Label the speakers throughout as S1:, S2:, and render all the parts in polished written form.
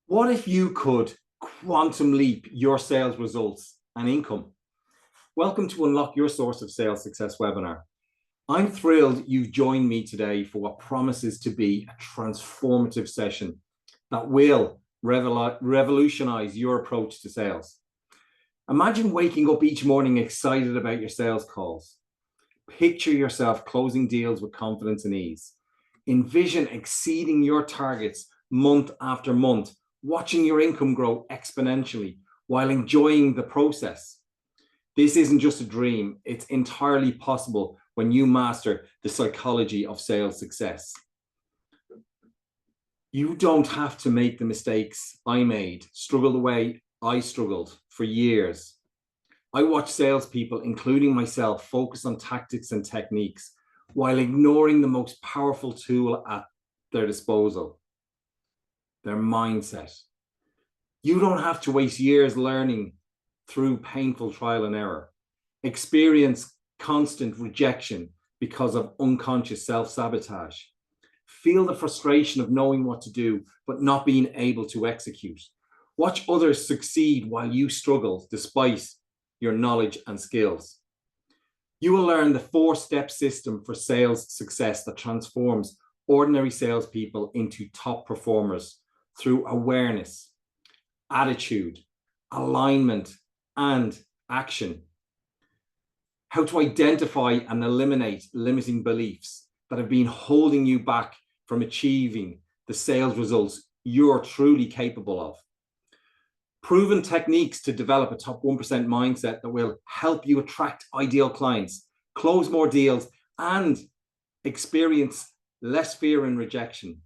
S1: What if you could quantum leap your sales results and income? Welcome to Unlock Your Source of Sales Success webinar. I'm thrilled you've joined me today for what promises to be a transformative session that will revolutionize your approach to sales. Imagine waking up each morning excited about your sales calls. Picture yourself closing deals with confidence and ease. Envision exceeding your targets month after month, watching your income grow exponentially while enjoying the process. This isn't just a dream, it's entirely possible when you master the psychology of sales success. You don't have to make the mistakes I made, struggle the way I struggled for years. I watch salespeople, including myself, focus on tactics and techniques while ignoring the most powerful tool at their disposal, their mindset. You don't have to waste years learning through painful trial and error. Experience constant rejection because of unconscious self-sabotage. Feel the frustration of knowing what to do, but not being able to execute. Watch others succeed while you struggle despite your knowledge and skills. You will learn the 4-step system for sales success that transforms ordinary salespeople into top performers through awareness, attitude, alignment, and action. How to identify and eliminate limiting beliefs that have been holding you back from achieving the sales results you're truly capable of. Proven techniques to develop a top 1% mindset that will help you attract ideal clients, close more deals, and experience less fear and rejection.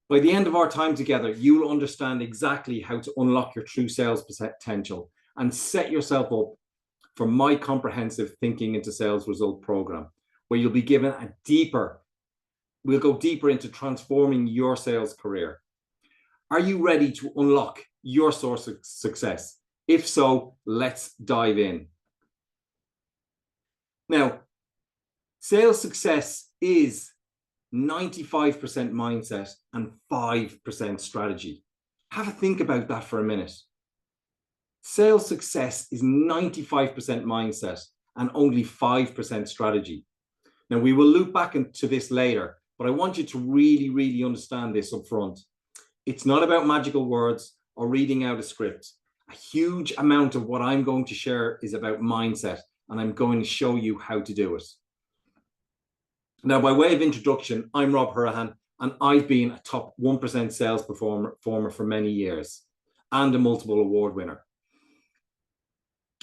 S1: By the end of our time together, you'll understand exactly how to unlock your true sales potential and set yourself up for my comprehensive Thinking into Sales Result program, where you'll be given we'll go deeper into transforming your sales career. Are you ready to unlock your source of success? If so, let's dive in. Now, sales success is 95% mindset and 5% strategy. Have a think about that for a minute. Sales success is 95% mindset and only 5% strategy. Now, we will loop back into this later, but I want you to really, really understand this up front. It's not about magical words or reading out a script. A huge amount of what I'm going to share is about mindset, and I'm going to show you how to do it. Now, by way of introduction, I'm Rob Houraghan, and I've been a top 1% sales performer for many years and a multiple award winner.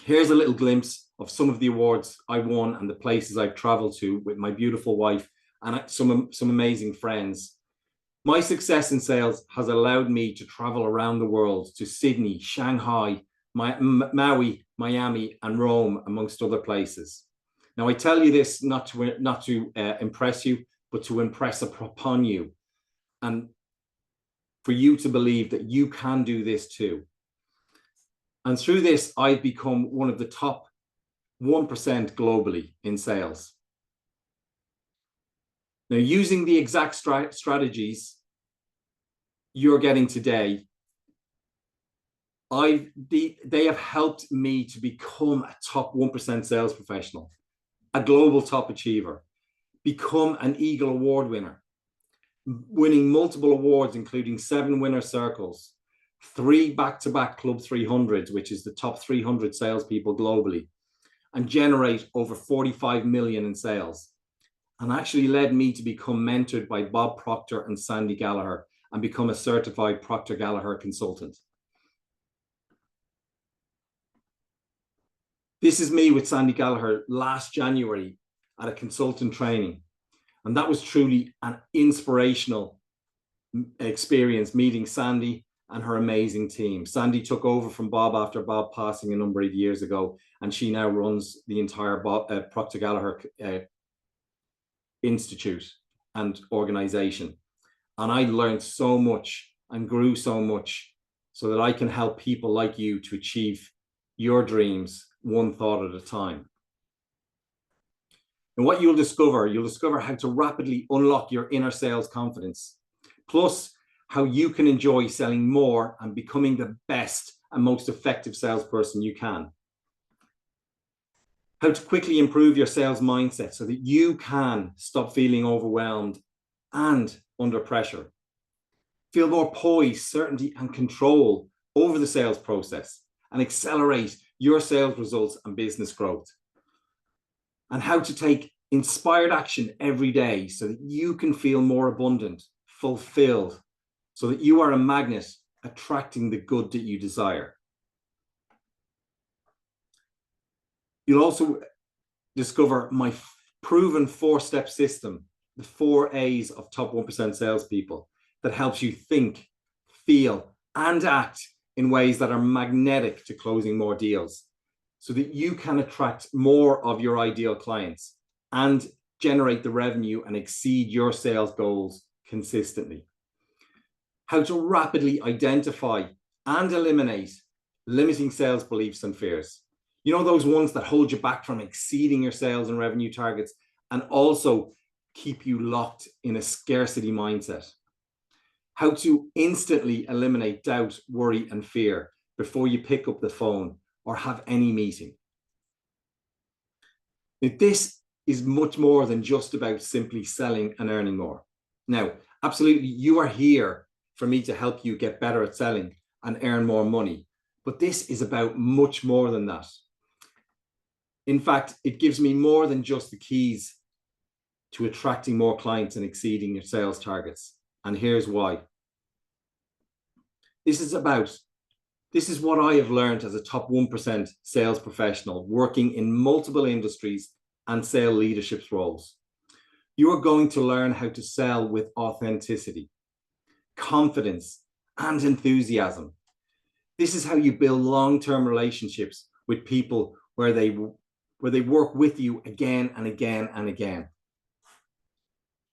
S1: Here's a little glimpse of some of the awards I won and the places I've traveled to with my beautiful wife and some amazing friends. My success in sales has allowed me to travel around the world to Sydney, Shanghai, Maui, Miami, and Rome, amongst other places. Now, I tell you this not to impress you, but to impress upon you, and for you to believe that you can do this too. And through this, I've become one of the top 1% globally in sales. Now, using the exact strategies you're getting today, they have helped me to become a top 1% sales professional, a global top achiever, become an Eagle Award winner, winning multiple awards, including 7 winner circles, 3 back-to-back Club 300s, which is the top 300 salespeople globally, and generate over 45 million in sales. And actually led me to become mentored by Bob Proctor and Sandy Gallagher and become a certified Proctor Gallagher consultant. This is me with Sandy Gallagher last January at a consultant training. And that was truly an inspirational experience, meeting Sandy and her amazing team. Sandy took over from Bob after Bob passing a number of years ago, and she now runs the entire Proctor Gallagher Institute and organization. And I learned so much and grew so much so that I can help people like you to achieve your dreams one thought at a time. And what you'll discover how to rapidly unlock your inner sales confidence, plus how you can enjoy selling more and becoming the best and most effective salesperson you can. How to quickly improve your sales mindset so that you can stop feeling overwhelmed and under pressure. Feel more poise, certainty, and control over the sales process and accelerate your sales results and business growth. And how to take inspired action every day so that you can feel more abundant, fulfilled, so that you are a magnet attracting the good that you desire. You'll also discover my proven 4-step system, the 4 A's of top 1% salespeople, that helps you think, feel, and act in ways that are magnetic to closing more deals, so that you can attract more of your ideal clients and generate the revenue and exceed your sales goals consistently. How to rapidly identify and eliminate limiting sales beliefs and fears. You know, those ones that hold you back from exceeding your sales and revenue targets and also keep you locked in a scarcity mindset. How to instantly eliminate doubt, worry, and fear before you pick up the phone or have any meeting. Now, this is much more than just about simply selling and earning more. Now, absolutely, you are here for me to help you get better at selling and earn more money, but this is about much more than that. In fact, it gives me more than just the keys to attracting more clients and exceeding your sales targets. And here's why. This is what I have learned as a top 1% sales professional working in multiple industries and sales leadership roles. You are going to learn how to sell with authenticity, confidence, and enthusiasm. This is how you build long-term relationships with people where they work with you again and again and again.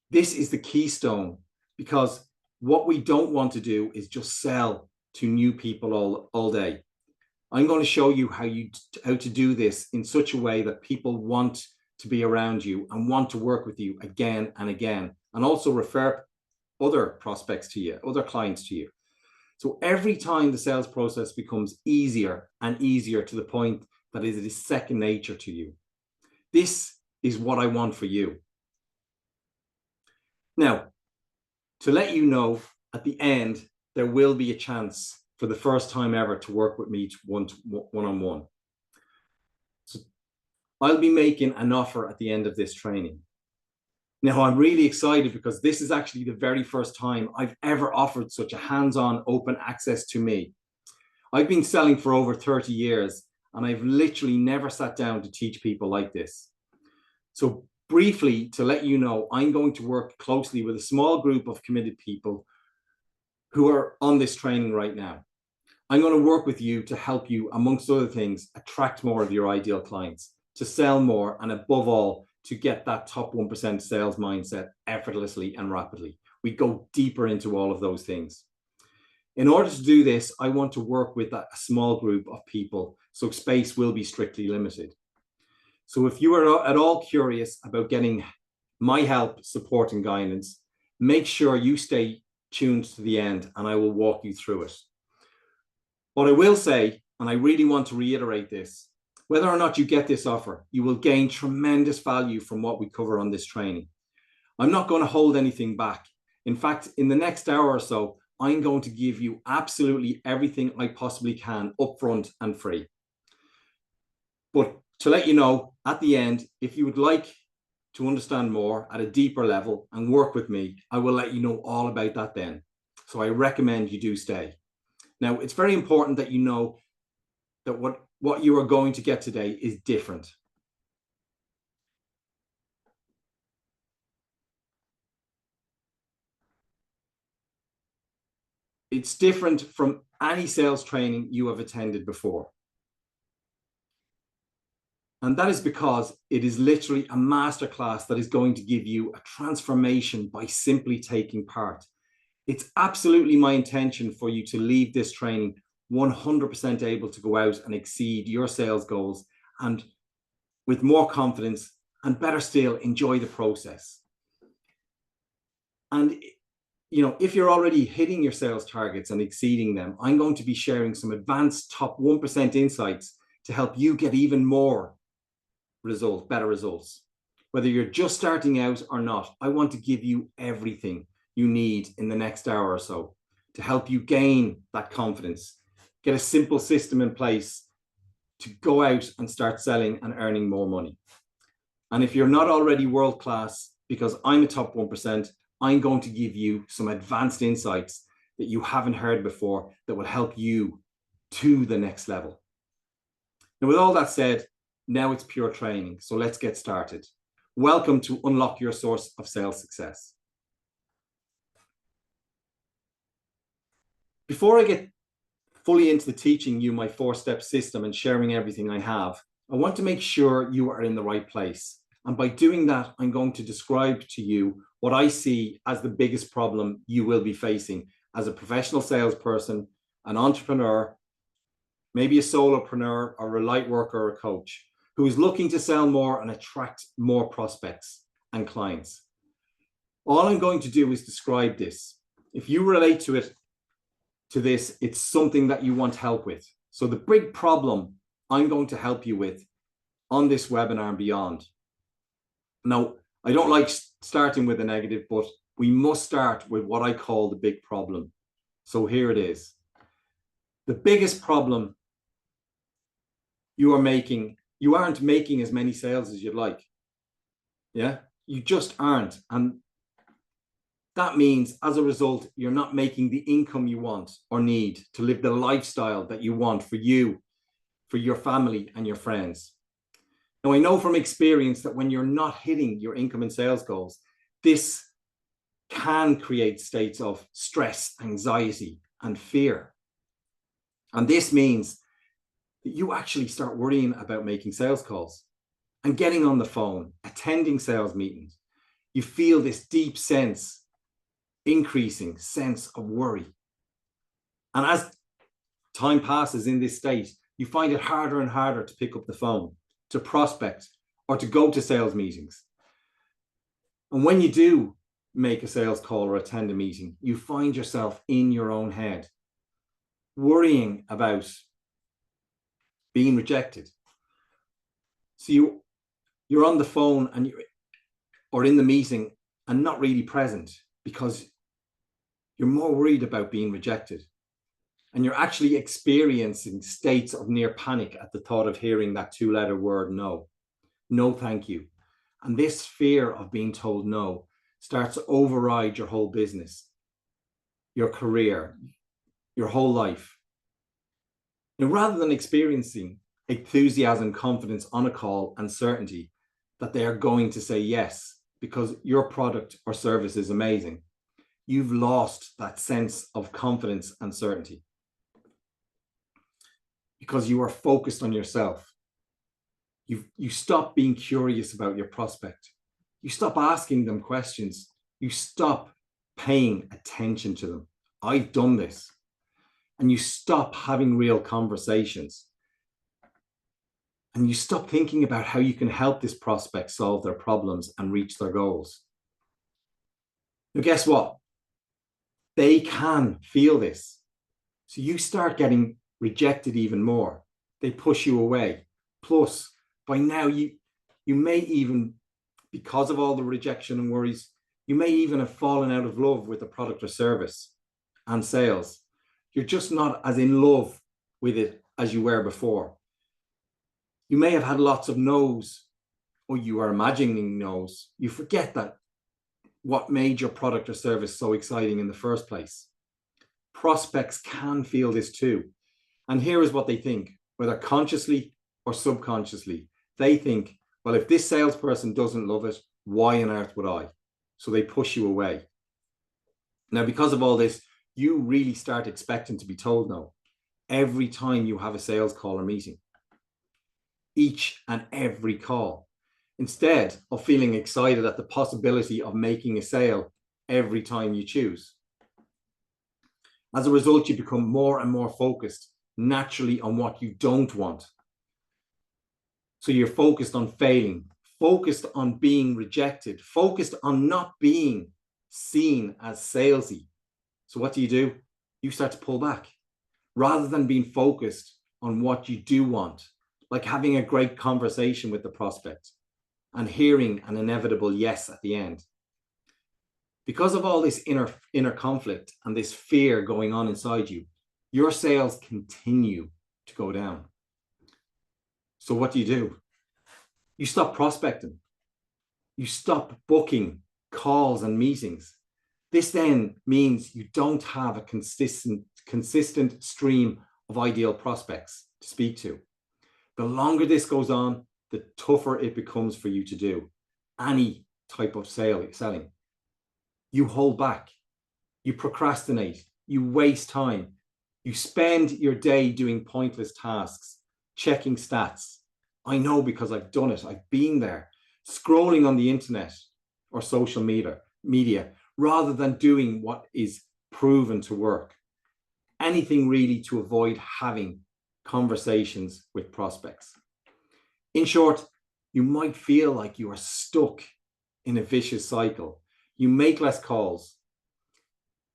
S1: This is the keystone, because what we don't want to do is just sell to new people all day. I'm going to show you how to do this in such a way that people want to be around you and want to work with you again and again, and also refer other prospects to you, other clients to you. So every time the sales process becomes easier and easier to the point that it is second nature to you. This is what I want for you. Now, to let you know, at the end, there will be a chance for the first time ever to work with me one-on-one. So I'll be making an offer at the end of this training. Now, I'm really excited because this is actually the very first time I've ever offered such a hands-on open access to me. I've been selling for over 30 years, and I've literally never sat down to teach people like this. So briefly, to let you know, I'm going to work closely with a small group of committed people who are on this training right now. I'm going to work with you to help you, amongst other things, attract more of your ideal clients, to sell more, and above all, to get that top 1% sales mindset effortlessly and rapidly. We go deeper into all of those things. In order to do this, I want to work with a small group of people, so space will be strictly limited. So if you are at all curious about getting my help, support, and guidance, make sure you stay tuned to the end and I will walk you through it. What I will say, and I really want to reiterate this, whether or not you get this offer, you will gain tremendous value from what we cover on this training. I'm not going to hold anything back. In fact, in the next hour or so, I'm going to give you absolutely everything I possibly can upfront and free. But to let you know, at the end, if you would like to understand more at a deeper level and work with me, I will let you know all about that then. So I recommend you do stay. Now, it's very important that you know that what you are going to get today is different. It's different from any sales training you have attended before. And that is because it is literally a masterclass that is going to give you a transformation by simply taking part. It's absolutely my intention for you to leave this training 100% able to go out and exceed your sales goals, and with more confidence, and better still, enjoy the process. And if you're already hitting your sales targets and exceeding them, I'm going to be sharing some advanced top 1% insights to help you get even more results, better results. Whether you're just starting out or not, I want to give you everything you need in the next hour or so to help you gain that confidence, get a simple system in place to go out and start selling and earning more money. And if you're not already world-class, because I'm a top 1%, I'm going to give you some advanced insights that you haven't heard before that will help you to the next level. Now, with all that said, now it's pure training. So let's get started. Welcome to Unlock Your Source of Sales Success. Before I get fully into the teaching you my 4-step system and sharing everything I have, I want to make sure you are in the right place. And by doing that, I'm going to describe to you what I see as the biggest problem you will be facing as a professional salesperson, an entrepreneur, maybe a solopreneur or a light worker or a coach who is looking to sell more and attract more prospects and clients. All I'm going to do is describe this. If you relate to this, it's something that you want help with. So the big problem I'm going to help you with on this webinar and beyond. Now, I don't like starting with a negative, but we must start with what I call the big problem. So here it is. The biggest problem you aren't making as many sales as you'd like. Yeah, you just aren't. And that means as a result, you're not making the income you want or need to live the lifestyle that you want for you, for your family and your friends. Now, I know from experience that when you're not hitting your income and sales goals, this can create states of stress, anxiety, and fear. And this means that you actually start worrying about making sales calls and getting on the phone, attending sales meetings. You feel this deep increasing sense of worry. And as time passes in this state, you find it harder and harder to pick up the phone, to prospect, or to go to sales meetings. And when you do make a sales call or attend a meeting, you find yourself in your own head, worrying about being rejected. So you're on the phone or in the meeting and not really present because you're more worried about being rejected. And you're actually experiencing states of near panic at the thought of hearing that 2-letter word, no. No, thank you. And this fear of being told no starts to override your whole business, your career, your whole life. And rather than experiencing enthusiasm, confidence on a call and certainty that they are going to say yes because your product or service is amazing, you've lost that sense of confidence and certainty because you are focused on yourself. You stop being curious about your prospect. You stop asking them questions. You stop paying attention to them. I've done this. And you stop having real conversations. And you stop thinking about how you can help this prospect solve their problems and reach their goals. Now, guess what? They can feel this. So you start getting rejected even more. They push you away. Plus, by now, you may even, because of all the rejection and worries, you may even have fallen out of love with the product or service and sales. You're just not as in love with it as you were before. You may have had lots of no's, or you are imagining no's. You forget that what made your product or service so exciting in the first place. Prospects can feel this too. And here is what they think, whether consciously or subconsciously. They think, well, if this salesperson doesn't love it, why on earth would I? So they push you away. Now, because of all this, you really start expecting to be told no every time you have a sales call or meeting. Each and every call, instead of feeling excited at the possibility of making a sale every time you choose. As a result, you become more and more focused naturally on what you don't want. So you're focused on failing, focused on being rejected, focused on not being seen as salesy. So what do? You start to pull back rather than being focused on what you do want, like having a great conversation with the prospect and hearing an inevitable yes at the end. Because of all this inner conflict and this fear going on inside you, your sales continue to go down. So what do? You stop prospecting. You stop booking calls and meetings. This then means you don't have a consistent stream of ideal prospects to speak to. The longer this goes on, the tougher it becomes for you to do any type of selling. You hold back, you procrastinate, you waste time, you spend your day doing pointless tasks, checking stats. I know because I've done it, I've been there, scrolling on the internet or social media rather than doing what is proven to work. Anything really to avoid having conversations with prospects. In short, you might feel like you are stuck in a vicious cycle. You make less calls.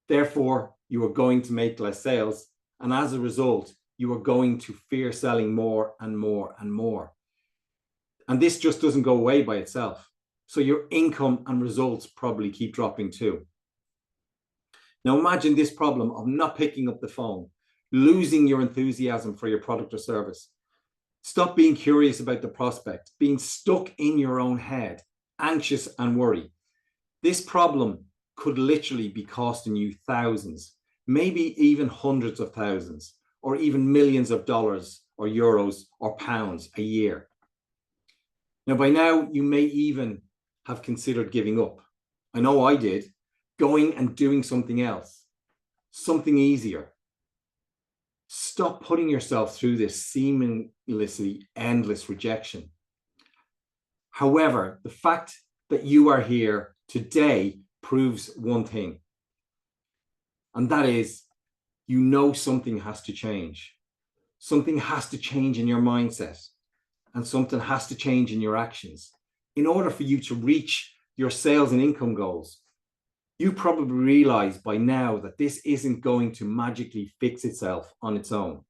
S1: Therefore, you are going to make less sales. And as a result, you are going to fear selling more and more and more. And this just doesn't go away by itself. So your income and results probably keep dropping too. Now imagine this problem of not picking up the phone, losing your enthusiasm for your product or service. Stop being curious about the prospect, being stuck in your own head, anxious and worried. This problem could literally be costing you thousands, maybe even hundreds of thousands, or even millions of dollars or euros or pounds a year. Now, by now, you may even have considered giving up. I know I did, going and doing something else, something easier. Stop putting yourself through this seamlessly endless rejection. However, the fact that you are here today proves one thing, and that is, you know something has to change. Something has to change in your mindset, and something has to change in your actions in order for you to reach your sales and income goals. You probably realize by now that this isn't going to magically fix itself on its own.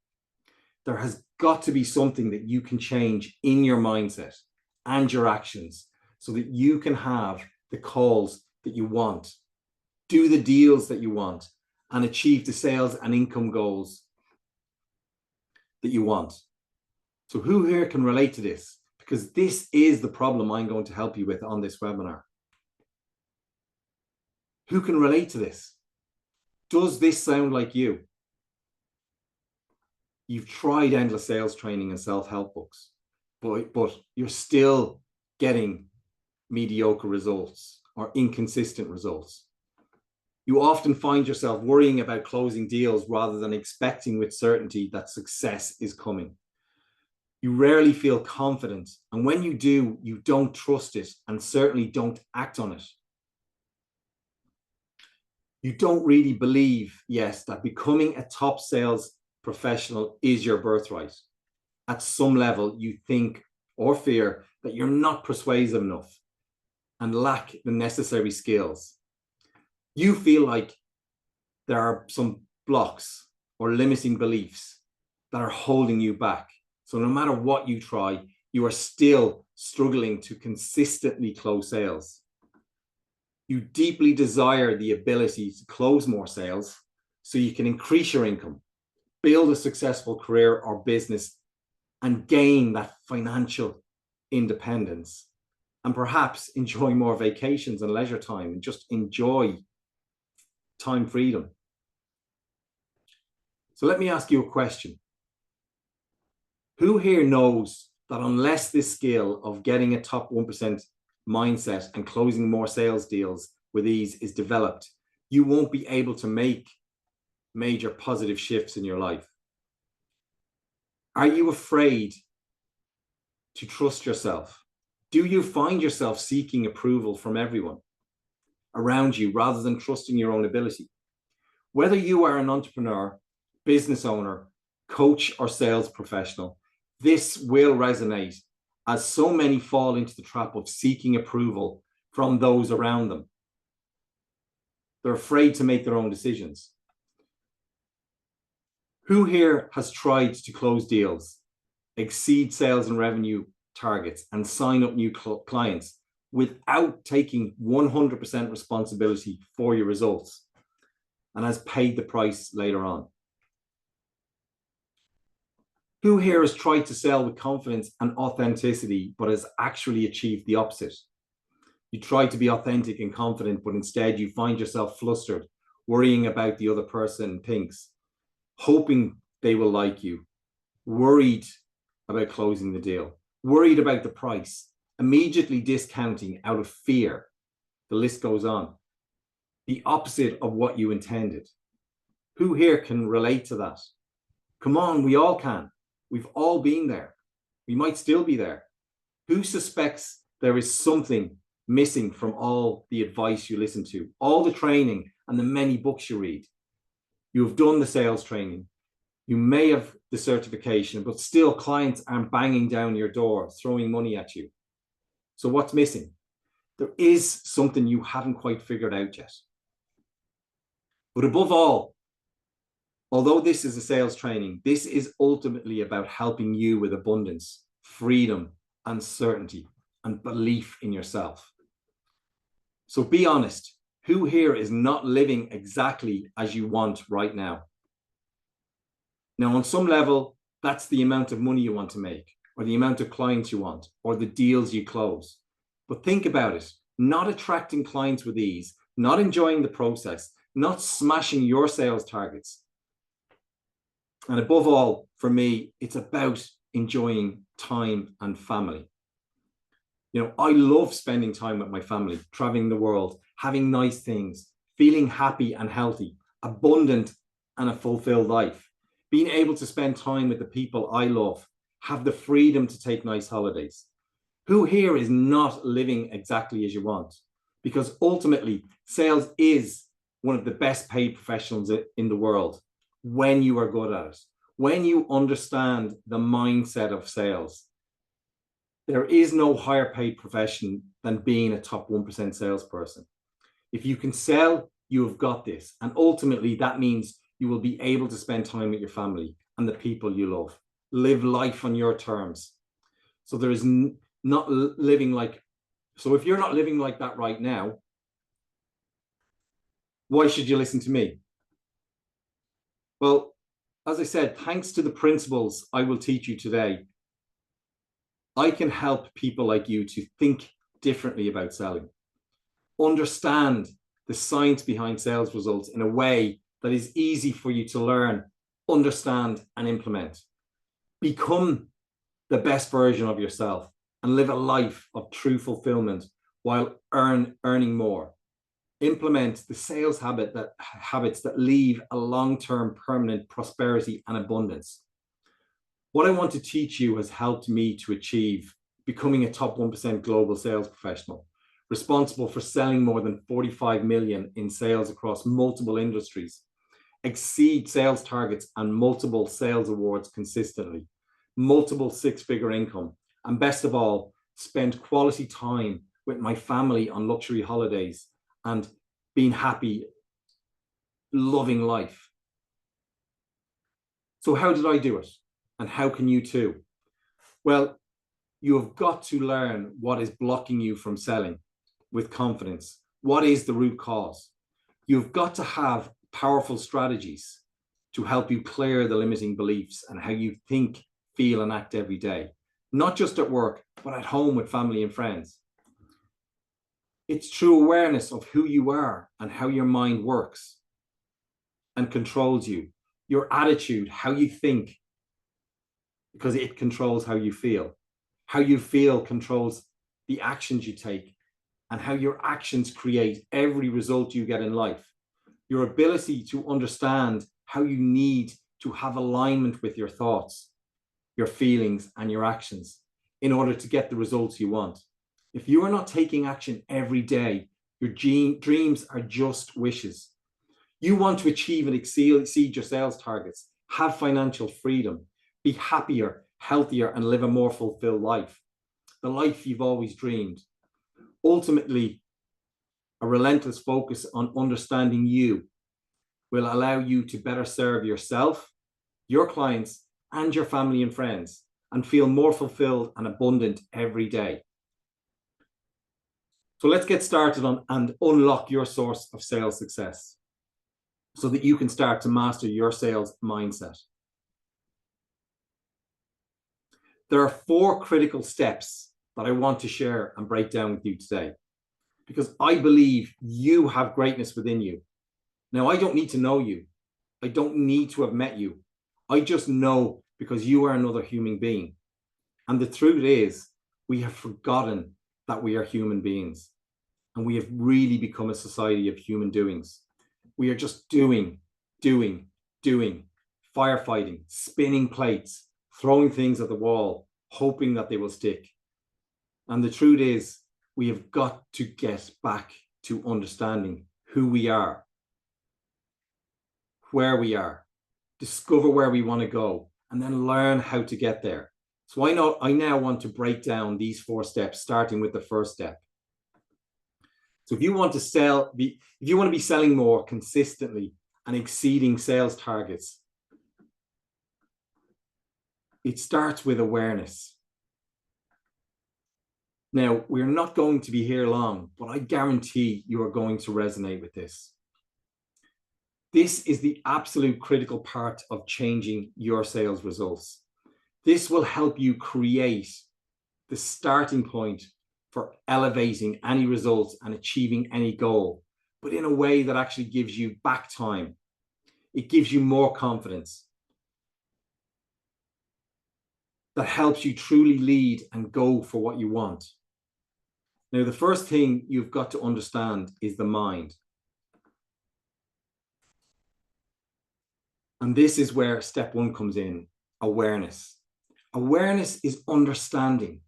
S1: There has got to be something that you can change in your mindset and your actions so that you can have the calls that you want, do the deals that you want, and achieve the sales and income goals that you want. So who here can relate to this? Because this is the problem I'm going to help you with on this webinar. Who can relate to this? Does this sound like you? You've tried endless sales training and self-help books, but you're still getting mediocre results or inconsistent results. You often find yourself worrying about closing deals rather than expecting with certainty that success is coming. You rarely feel confident, and when you do, you don't trust it and certainly don't act on it. You don't really believe, yes, that becoming a top sales professional is your birthright. At some level, you think or fear that you're not persuasive enough and lack the necessary skills. You feel like there are some blocks or limiting beliefs that are holding you back. So no matter what you try, you are still struggling to consistently close sales. You deeply desire the ability to close more sales so you can increase your income, build a successful career or business, and gain that financial independence, and perhaps enjoy more vacations and leisure time and just enjoy time freedom. So let me ask you a question. Who here knows that unless this skill of getting a top 1% mindset and closing more sales deals with ease is developed, you won't be able to make major positive shifts in your life? Are you afraid to trust yourself? Do you find yourself seeking approval from everyone around you rather than trusting your own ability? Whether you are an entrepreneur, business owner, coach, or sales professional, this will resonate, as so many fall into the trap of seeking approval from those around them. They're afraid to make their own decisions. Who here has tried to close deals, exceed sales and revenue targets, and sign up new clients without taking 100% responsibility for your results and has paid the price later on? Who here has tried to sell with confidence and authenticity, but has actually achieved the opposite? You try to be authentic and confident, but instead you find yourself flustered, worrying about the other person thinks, hoping they will like you, worried about closing the deal, worried about the price, immediately discounting out of fear. The list goes on. The opposite of what you intended. Who here can relate to that? Come on, we all can. We've all been there. We might still be there. Who suspects there is something missing from all the advice you listen to, all the training and the many books you read? You have done the sales training. You may have the certification, but still clients aren't banging down your door, throwing money at you. So what's missing? There is something you haven't quite figured out yet. But above all, although this is a sales training, this is ultimately about helping you with abundance, freedom, and certainty, and belief in yourself. So be honest. Who here is not living exactly as you want right now? Now, on some level, that's the amount of money you want to make, or the amount of clients you want, or the deals you close. But think about it, not attracting clients with ease, not enjoying the process, not smashing your sales targets. And above all, for me, it's about enjoying time and family. You know, I love spending time with my family, traveling the world, having nice things, feeling happy and healthy, abundant and a fulfilled life, being able to spend time with the people I love, have the freedom to take nice holidays. Who here is not living exactly as you want? Because ultimately, sales is one of the best paid professionals in the world when you are good at it, when you understand the mindset of sales. There is no higher paid profession than being a top 1% salesperson. If you can sell, you have got this. And ultimately, that means you will be able to spend time with your family and the people you love. Live life on your terms. So there is not living like, so if you're not living like that right now, why should you listen to me? Well, as I said, thanks to the principles I will teach you today, I can help people like you to think differently about selling, understand the science behind sales results in a way that is easy for you to learn, understand, and implement. Become the best version of yourself and live a life of true fulfillment while earning more. Implement the sales habits that leave a long-term permanent prosperity and abundance. What I want to teach you has helped me to achieve becoming a top 1% global sales professional, responsible for selling more than 45 million in sales across multiple industries, exceed sales targets and multiple sales awards consistently, multiple six-figure income, and best of all, spend quality time with my family on luxury holidays and being happy, loving life. So how did I do it? And how can you too? Well, you have got to learn what is blocking you from selling with confidence. What is the root cause? You've got to have powerful strategies to help you clear the limiting beliefs and how you think, feel, and act every day, not just at work, but at home with family and friends. It's true awareness of who you are and how your mind works and controls you, your attitude, how you think, because it controls how you feel. How you feel controls the actions you take, and how your actions create every result you get in life. Your ability to understand how you need to have alignment with your thoughts, your feelings, and your actions in order to get the results you want. If you are not taking action every day, your dreams are just wishes. You want to achieve and exceed your sales targets, have financial freedom, be happier, healthier, and live a more fulfilled life, the life you've always dreamed. Ultimately, a relentless focus on understanding you will allow you to better serve yourself, your clients, and your family and friends, and feel more fulfilled and abundant every day. So let's get started on and unlock your source of sales success so that you can start to master your sales mindset. There are 4 critical steps that I want to share and break down with you today, because I believe you have greatness within you. Now, I don't need to know you. I don't need to have met you. I just know because you are another human being. And the truth is, we have forgotten that we are human beings. And we have really become a society of human doings. We are just doing, firefighting, spinning plates, throwing things at the wall, hoping that they will stick. And the truth is, we have got to get back to understanding who we are, where we are, discover where we want to go, and then learn how to get there. So I now want to break down these 4 steps, starting with the first step. So if you want to be selling more consistently and exceeding sales targets, it starts with awareness. Now, we're not going to be here long, but I guarantee you are going to resonate with this. This is the absolute critical part of changing your sales results. This will help you create the starting point for elevating any results and achieving any goal, but in a way that actually gives you back time. It gives you more confidence. That helps you truly lead and go for what you want. Now, the first thing you've got to understand is the mind. And this is where step 1 comes in, awareness. Awareness is understanding.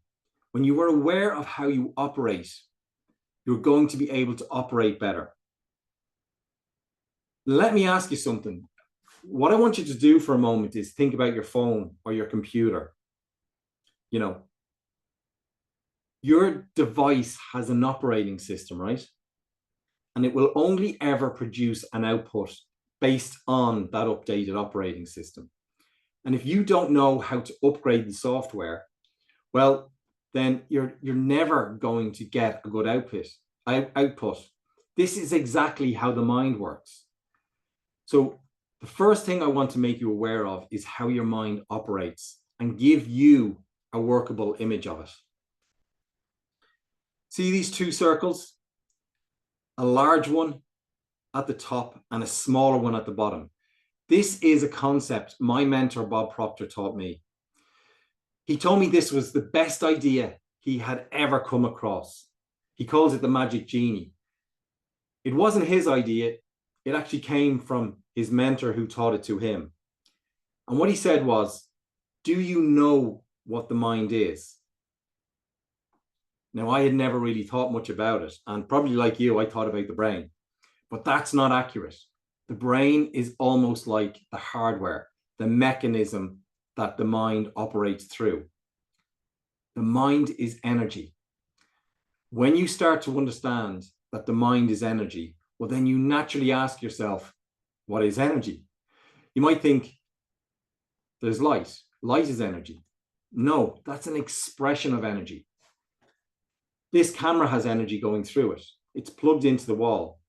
S1: When you are aware of how you operate, you're going to be able to operate better. Let me ask you something. What I want you to do for a moment is think about your phone or your computer. You know, your device has an operating system, right? And it will only ever produce an output based on that updated operating system. And if you don't know how to upgrade the software, well, then you're never going to get a good output. This is exactly how the mind works. So the first thing I want to make you aware of is how your mind operates and give you a workable image of it. See these 2 circles? A large one at the top and a smaller one at the bottom. This is a concept my mentor, Bob Proctor, taught me. He told me this was the best idea he had ever come across. He calls it the magic genie. It wasn't his idea. It actually came from his mentor who taught it to him. And what he said was, do you know what the mind is? Now, I had never really thought much about it. And probably like you, I thought about the brain. But that's not accurate. The brain is almost like the hardware, the mechanism that the mind operates through. The mind is energy. When you start to understand that the mind is energy, well, then you naturally ask yourself, what is energy? You might think there's light. Light is energy. No, that's an expression of energy. This camera has energy going through it. It's plugged into the wall.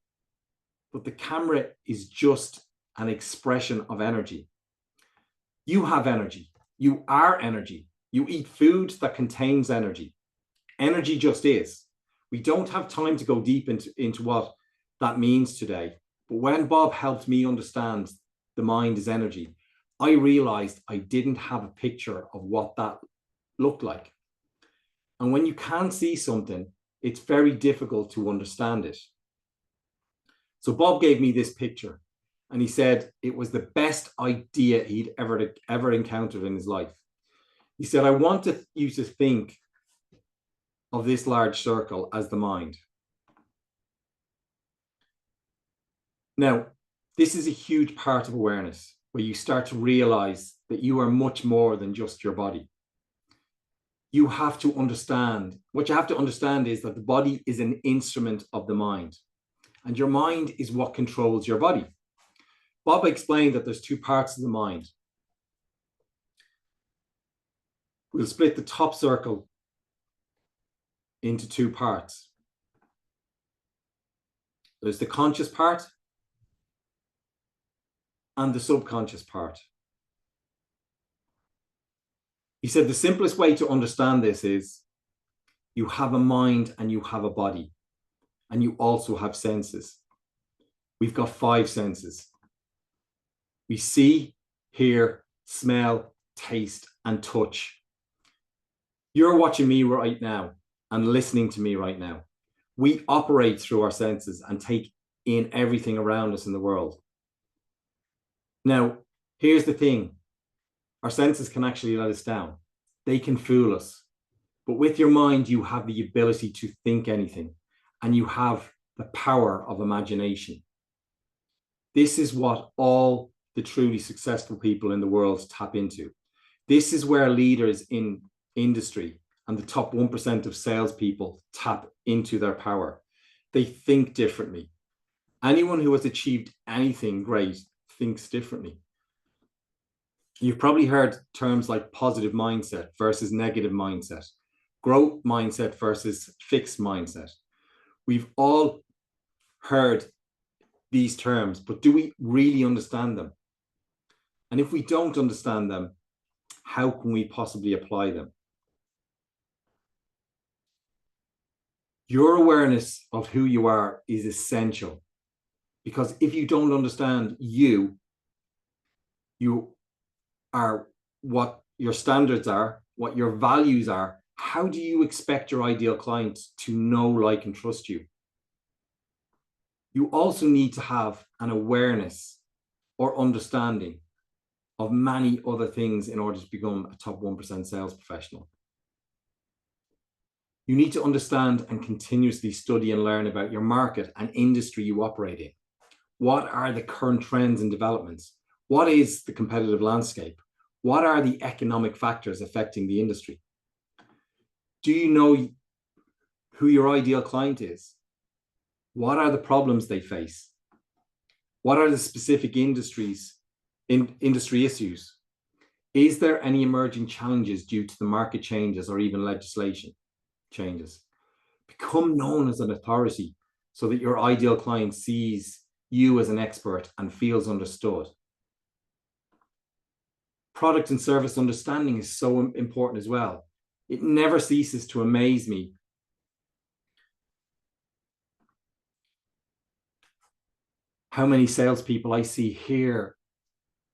S1: But the camera is just an expression of energy. You have energy. You are energy. You eat food that contains energy. Energy just is. We don't have time to go deep into what that means today. But when Bob helped me understand the mind is energy, I realized I didn't have a picture of what that looked like. And when you can't see something, it's very difficult to understand it. So Bob gave me this picture and he said it was the best idea he'd ever encountered in his life. He said, I want you to think of this large circle as the mind. Now, this is a huge part of awareness where you start to realize that you are much more than just your body. You have to understand, what you have to understand is that the body is an instrument of the mind. And your mind is what controls your body. Bob explained that there's two parts of the mind. We'll split the top circle into two parts. There's the conscious part and the subconscious part. He said the simplest way to understand this is you have a mind and you have a body, and you also have senses. We've got 5 senses. We see, hear, smell, taste, and touch. You're watching me right now and listening to me right now. We operate through our senses and take in everything around us in the world. Now, here's the thing. Our senses can actually let us down. They can fool us. But with your mind, you have the ability to think anything, and you have the power of imagination. This is what all the truly successful people in the world tap into. This is where leaders in industry and the top 1% of salespeople tap into their power. They think differently. Anyone who has achieved anything great thinks differently. You've probably heard terms like positive mindset versus negative mindset, growth mindset versus fixed mindset. We've all heard these terms, but do we really understand them? And if we don't understand them, how can we possibly apply them? Your awareness of who you are is essential, because if you don't understand you are what your standards are, what your values are, how do you expect your ideal client to know, like, and trust you? You also need to have an awareness or understanding of many other things in order to become a top 1% sales professional. You need to understand and continuously study and learn about your market and industry you operate in. What are the current trends and developments? What is the competitive landscape? What are the economic factors affecting the industry? Do you know who your ideal client is? What are the problems they face? What are the specific industry issues? Is there any emerging challenges due to the market changes or even legislation changes? Become known as an authority so that your ideal client sees you as an expert and feels understood. Product and service understanding is so important as well. It never ceases to amaze me how many salespeople I see here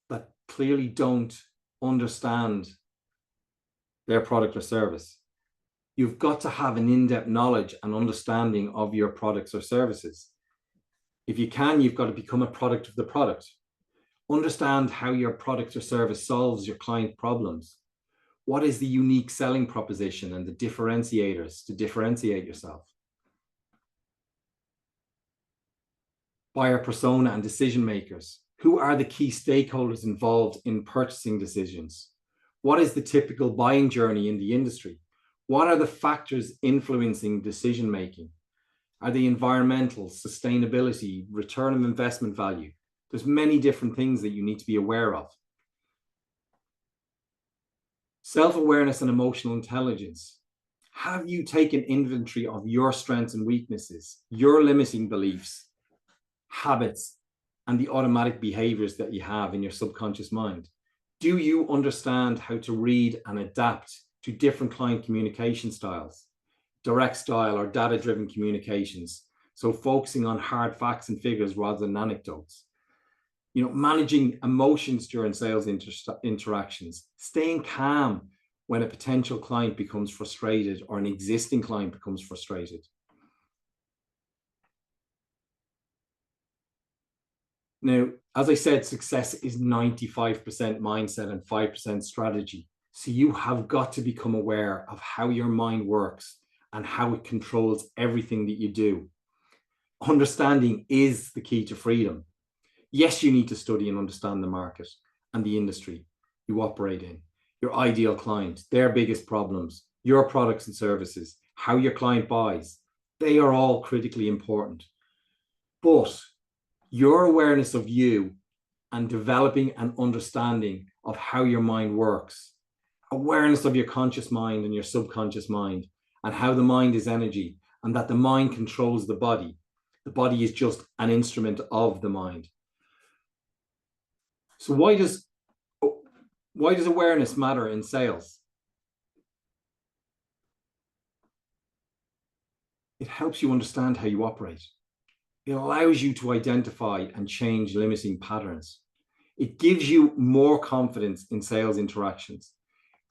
S1: that clearly don't understand their product or service. You've got to have an in-depth knowledge and understanding of your products or services. If you can, you've got to become a product of the product. Understand how your product or service solves your client problems. What is the unique selling proposition and the differentiators to differentiate yourself? Buyer persona and decision makers. Who are the key stakeholders involved in purchasing decisions? What is the typical buying journey in the industry? What are the factors influencing decision making? Are they environmental, sustainability, return on investment value? There's many different things that you need to be aware of. Self-awareness and emotional intelligence. Have you taken inventory of your strengths and weaknesses, your limiting beliefs, habits, and the automatic behaviors that you have in your subconscious mind? Do you understand how to read and adapt to different client communication styles, direct style or data-driven communications? So focusing on hard facts and figures rather than anecdotes. Managing emotions during sales interactions, staying calm when a potential client becomes frustrated or an existing client becomes frustrated. Now, as I said, success is 95% mindset and 5% strategy. So you have got to become aware of how your mind works and how it controls everything that you do. Understanding is the key to freedom. Yes, you need to study and understand the market and the industry you operate in, your ideal client, their biggest problems, your products and services, how your client buys. They are all critically important. But your awareness of you and developing an understanding of how your mind works, awareness of your conscious mind and your subconscious mind, and how the mind is energy, and that the mind controls the body. The body is just an instrument of the mind. So why does awareness matter in sales? It helps you understand how you operate. It allows you to identify and change limiting patterns. It gives you more confidence in sales interactions.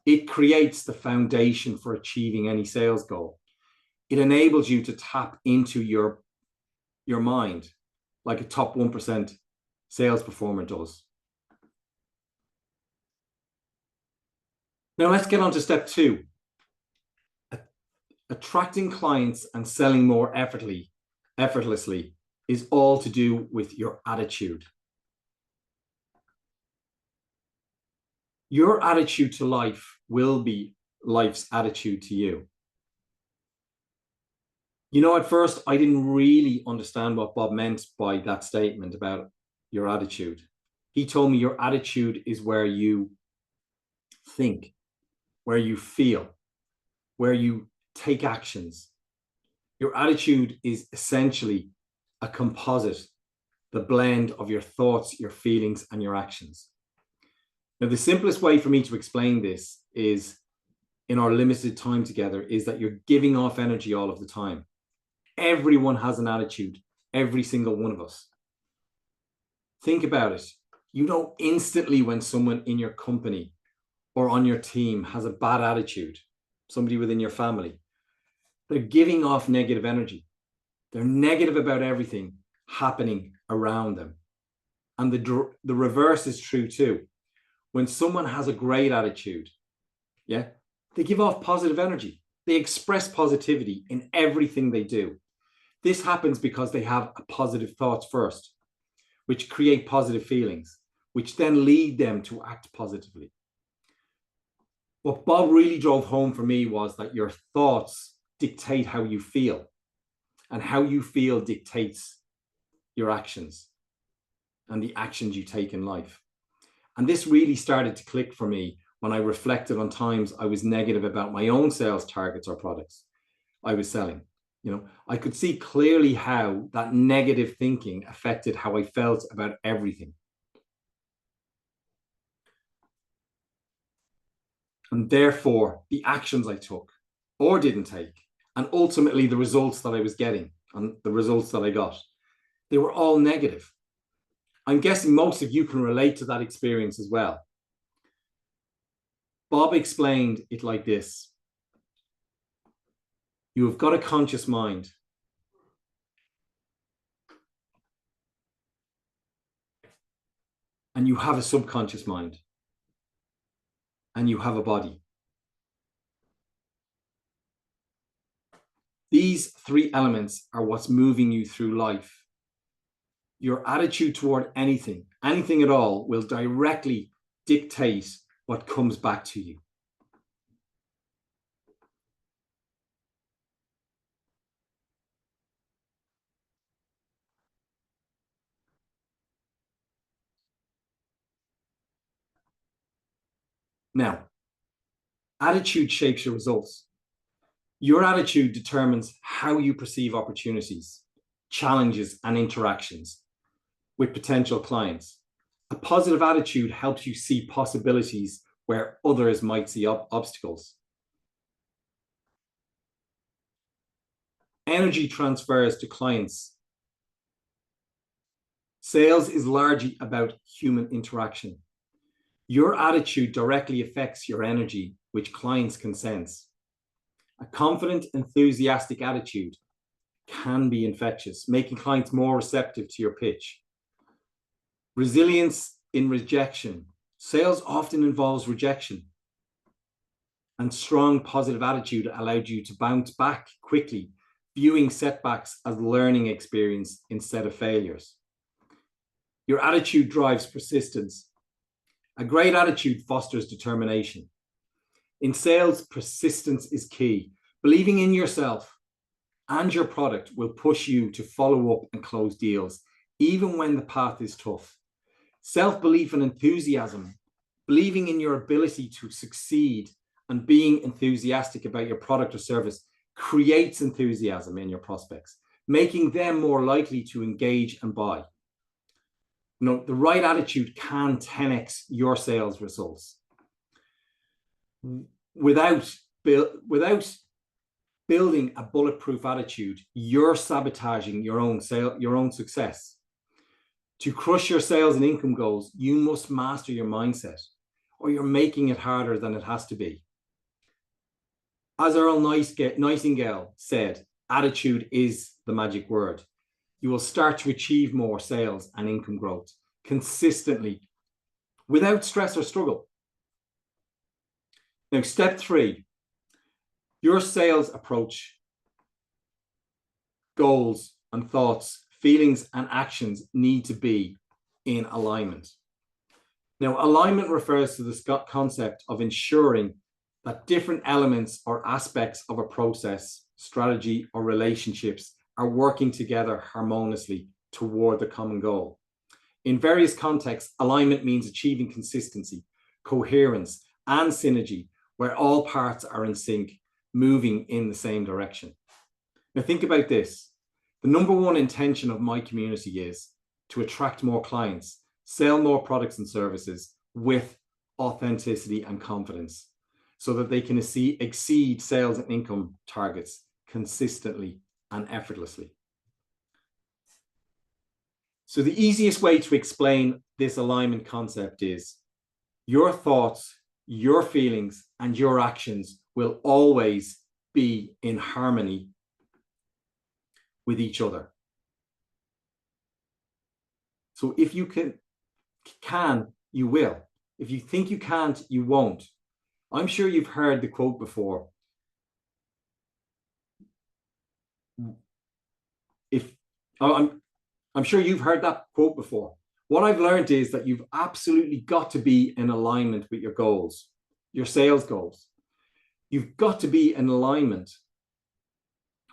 S1: It creates the foundation for achieving any sales goal. It enables you to tap into your mind like a top 1% sales performer does. Now let's get on to step 2. Attracting clients and selling more effortlessly is all to do with your attitude. Your attitude to life will be life's attitude to you. You know, at first, I didn't really understand what Bob meant by that statement about your attitude. He told me your attitude is where you think, where you feel, where you take actions. Your attitude is essentially a composite, the blend of your thoughts, your feelings, and your actions. Now, the simplest way for me to explain this is, in our limited time together, is that you're giving off energy all of the time. Everyone has an attitude, every single one of us. Think about it. You know instantly when someone in your company or on your team has a bad attitude, somebody within your family. They're giving off negative energy. They're negative about everything happening around them. And the reverse is true too. When someone has a great attitude, they give off positive energy. They express positivity in everything they do. This happens because they have positive thoughts first, which create positive feelings, which then lead them to act positively. What Bob really drove home for me was that your thoughts dictate how you feel, and how you feel dictates your actions and the actions you take in life. And this really started to click for me when I reflected on times I was negative about my own sales targets or products I was selling. You know, I could see clearly how that negative thinking affected how I felt about everything. And therefore, the actions I took or didn't take, and ultimately the results that I was getting and the results that I got, they were all negative. I'm guessing most of you can relate to that experience as well. Bob explained it like this. You have got a conscious mind. And you have a subconscious mind. And you have a body. These 3 elements are what's moving you through life. Your attitude toward anything at all, will directly dictate what comes back to you. Now, attitude shapes your results. Your attitude determines how you perceive opportunities, challenges, and interactions with potential clients. A positive attitude helps you see possibilities where others might see obstacles. Energy transfers to clients. Sales is largely about human interaction. Your attitude directly affects your energy, which clients can sense. A confident, enthusiastic attitude can be infectious, making clients more receptive to your pitch. Resilience in rejection. Sales often involves rejection. And strong positive attitude allowed you to bounce back quickly, viewing setbacks as learning experience instead of failures. Your attitude drives persistence. A great attitude fosters determination. In sales, persistence is key. Believing in yourself, and your product will push you to follow up and close deals, even when the path is tough. Self-belief and enthusiasm, believing in your ability to succeed and being enthusiastic about your product or service, creates enthusiasm in your prospects, making them more likely to engage and buy. You know, the right attitude can 10x your sales results. Without building a bulletproof attitude, you're sabotaging your own success. To crush your sales and income goals, you must master your mindset, or you're making it harder than it has to be. As Earl Nightingale said, attitude is the magic word. You will start to achieve more sales and income growth consistently without stress or struggle. Now, step 3, your sales approach, goals and thoughts, feelings and actions need to be in alignment. Now, alignment refers to the concept of ensuring that different elements or aspects of a process, strategy, or relationships are working together harmoniously toward the common goal. In various contexts, alignment means achieving consistency, coherence, and synergy, where all parts are in sync, moving in the same direction. Now, think about this. The number one intention of my community is to attract more clients, sell more products and services with authenticity and confidence, so that they can exceed sales and income targets consistently and effortlessly. So the easiest way to explain this alignment concept is your thoughts, your feelings, and your actions will always be in harmony with each other. So if you can, you will. If you think you can't, you won't. I'm sure you've heard the quote before. I'm sure you've heard that quote before. What I've learned is that you've absolutely got to be in alignment with your goals, your sales goals. You've got to be in alignment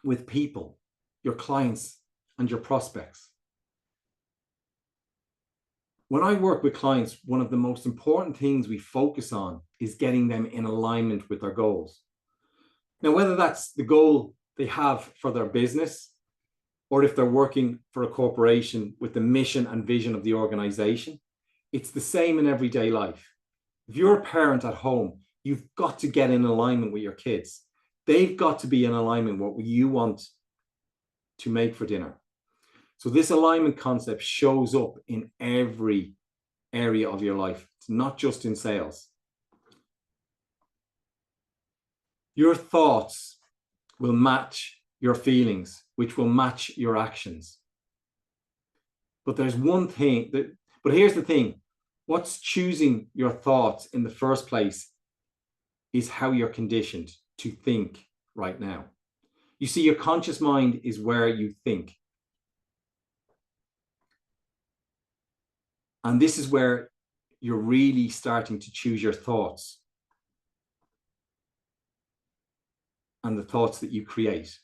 S1: with people, your clients, and your prospects. When I work with clients, one of the most important things we focus on is getting them in alignment with their goals. Now, whether that's the goal they have for their business, or if they're working for a corporation with the mission and vision of the organization, it's the same in everyday life. If you're a parent at home, you've got to get in alignment with your kids. They've got to be in alignment with what you want to make for dinner. So this alignment concept shows up in every area of your life. It's not just in sales. Your thoughts will match your feelings, which will match your actions. But there's one thing but here's the thing. What's choosing your thoughts in the first place is how you're conditioned to think right now. You see, your conscious mind is where you think. And this is where you're really starting to choose your thoughts and the thoughts that you create.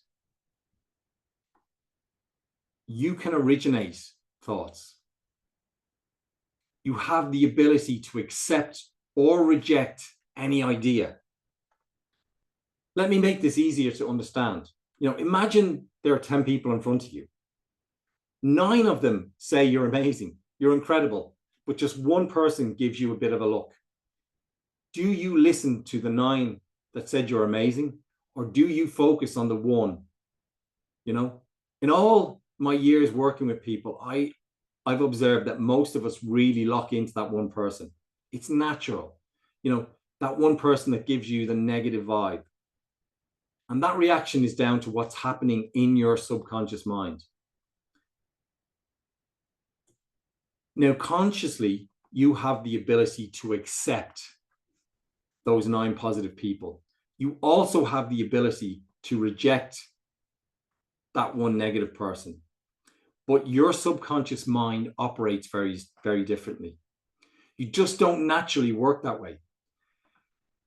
S1: You can originate thoughts. You have the ability to accept or reject any idea. Let me make this easier to understand. You know, imagine there are 10 people in front of you. 9 of them say you're amazing, you're incredible, but just one person gives you a bit of a look. Do you listen to the 9 that said you're amazing, or do you focus on the one? You know, in all my years working with people, I've observed that most of us really lock into that one person. It's natural, you know, that one person that gives you the negative vibe. And that reaction is down to what's happening in your subconscious mind. Now, consciously, you have the ability to accept those 9 positive people. You also have the ability to reject that one negative person. But your subconscious mind operates very, very differently. You just don't naturally work that way.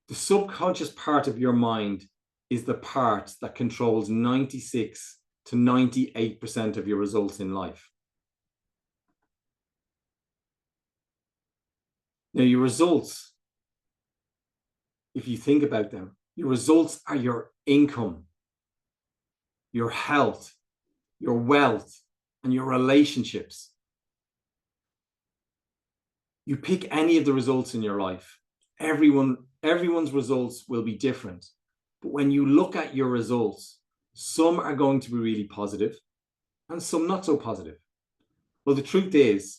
S1: The subconscious part of your mind is the part that controls 96 to 98% of your results in life. Now, your results, if you think about them, your results are your income, your health, your wealth, and your relationships. You pick any of the results in your life. Everyone's results will be different. But when you look at your results, some are going to be really positive and some not so positive. Well, the truth is,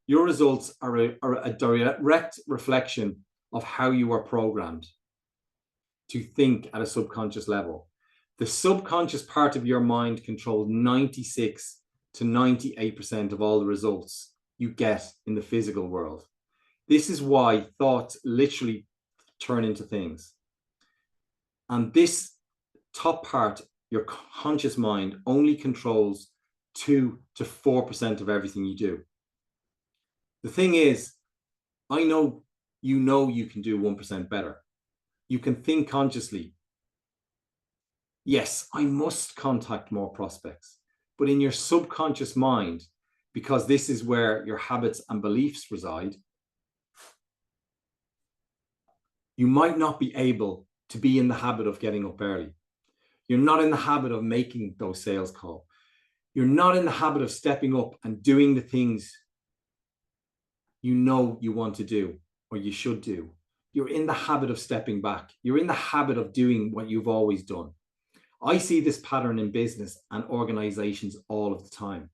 S1: your results are a direct reflection of how you are programmed to think at a subconscious level. The subconscious part of your mind controls 96 to 98% of all the results you get in the physical world. This is why thoughts literally turn into things. And this top part, your conscious mind, only controls 2 to 4% of everything you do. The thing is, I know you can do 1% better. You can think consciously. Yes, I must contact more prospects. But in your subconscious mind, because this is where your habits and beliefs reside, you might not be able to be in the habit of getting up early. You're not in the habit of making those sales calls. You're not in the habit of stepping up and doing the things you know you want to do or you should do. You're in the habit of stepping back. You're in the habit of doing what you've always done. I see this pattern in business and organizations all of the time.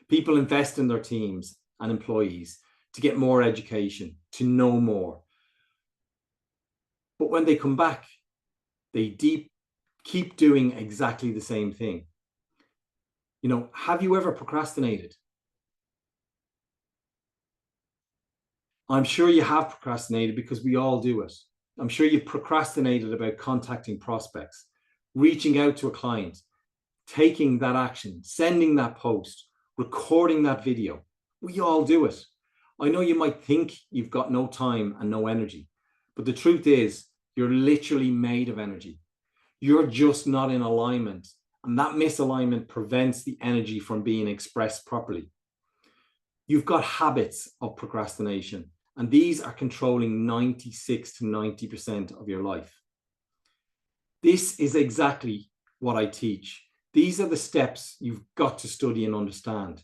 S1: People invest in their teams and employees to get more education, to know more. But when they come back, they keep doing exactly the same thing. You know, have you ever procrastinated? I'm sure you have procrastinated because we all do it. I'm sure you've procrastinated about contacting prospects, reaching out to a client, taking that action, sending that post, recording that video. We all do it. I know you might think you've got no time and no energy, but the truth is you're literally made of energy. You're just not in alignment, and that misalignment prevents the energy from being expressed properly. You've got habits of procrastination, and these are controlling 96 to 90% of your life. This is exactly what I teach. These are the steps you've got to study and understand.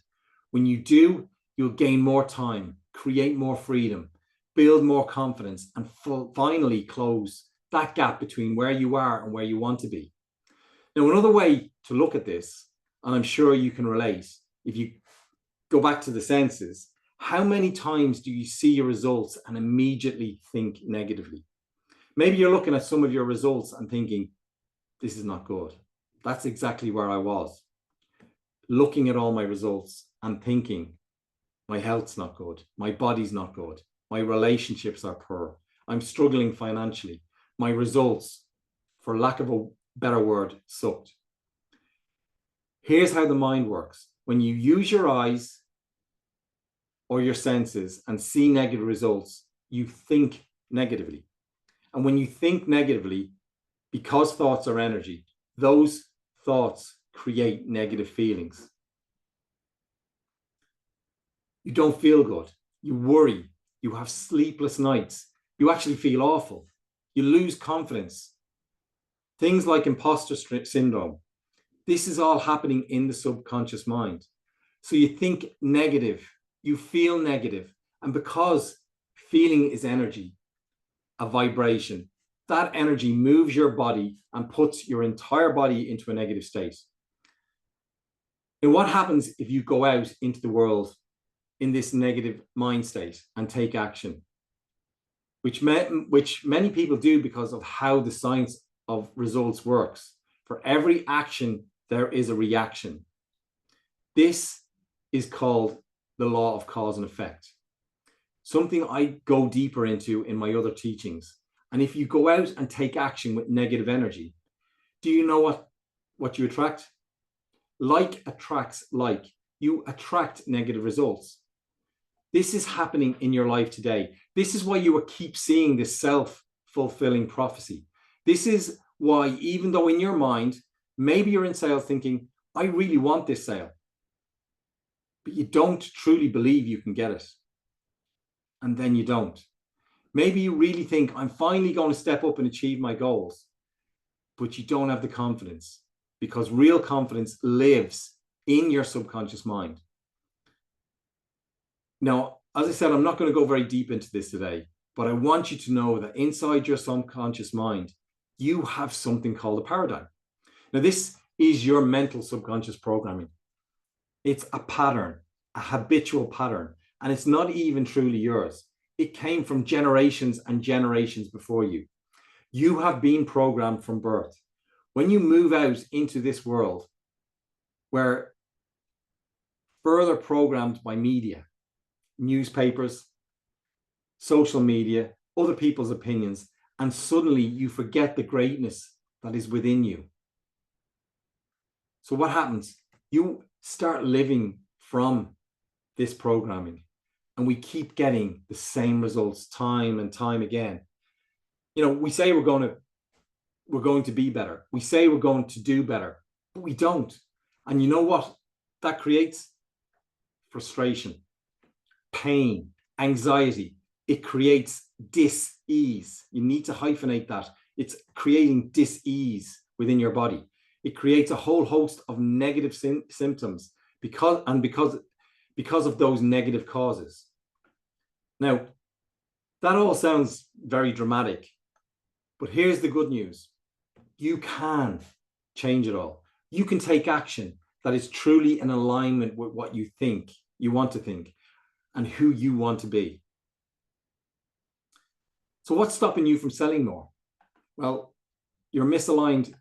S1: When you do, you'll gain more time, create more freedom, build more confidence, and finally close that gap between where you are and where you want to be. Now, another way to look at this, and I'm sure you can relate, if you go back to the senses, how many times do you see your results and immediately think negatively? Maybe you're looking at some of your results and thinking, this is not good. That's exactly where I was. Looking at all my results and thinking, my health's not good. My body's not good. My relationships are poor. I'm struggling financially. My results, for lack of a better word, sucked. Here's how the mind works. When you use your eyes or your senses and see negative results, you think negatively. And when you think negatively, because thoughts are energy, those thoughts create negative feelings. You don't feel good. You worry. You have sleepless nights. You actually feel awful. You lose confidence. Things like imposter syndrome. This is all happening in the subconscious mind. So you think negative, you feel negative, and because feeling is energy, a vibration, that energy moves your body and puts your entire body into a negative state. And what happens if you go out into the world in this negative mind state and take action, which many people do because of how the science of results works? For every action, there is a reaction. This is called the law of cause and effect, something I go deeper into in my other teachings. And if you go out and take action with negative energy, do you know what you attract? Like attracts like. You attract negative results. This is happening in your life today. This is why you keep seeing this self-fulfilling prophecy. This is why, even though in your mind, maybe you're in sales thinking, I really want this sale, but you don't truly believe you can get it. And then you don't. Maybe you really think, I'm finally going to step up and achieve my goals, but you don't have the confidence, because real confidence lives in your subconscious mind. Now, as I said, I'm not going to go very deep into this today, but I want you to know that inside your subconscious mind, you have something called a paradigm. Now, this is your mental subconscious programming. It's a pattern, a habitual pattern, and it's not even truly yours. It came from generations and generations before you. You have been programmed from birth. When you move out into this world, where further programmed by media, newspapers, social media, other people's opinions, and suddenly you forget the greatness that is within you. So what happens? You start living from this programming, and we keep getting the same results time and time again. You know, we say we're going to be better. We say we're going to do better, but we don't. And you know what? That creates frustration, pain, anxiety. It creates dis-ease. You need to hyphenate that. It's creating dis-ease within your body. It creates a whole host of negative symptoms because of those negative causes. Now, that all sounds very dramatic, but here's the good news. You can change it all. You can take action that is truly in alignment with what you think, you want to think, and who you want to be. So what's stopping you from selling more? Well, your misaligned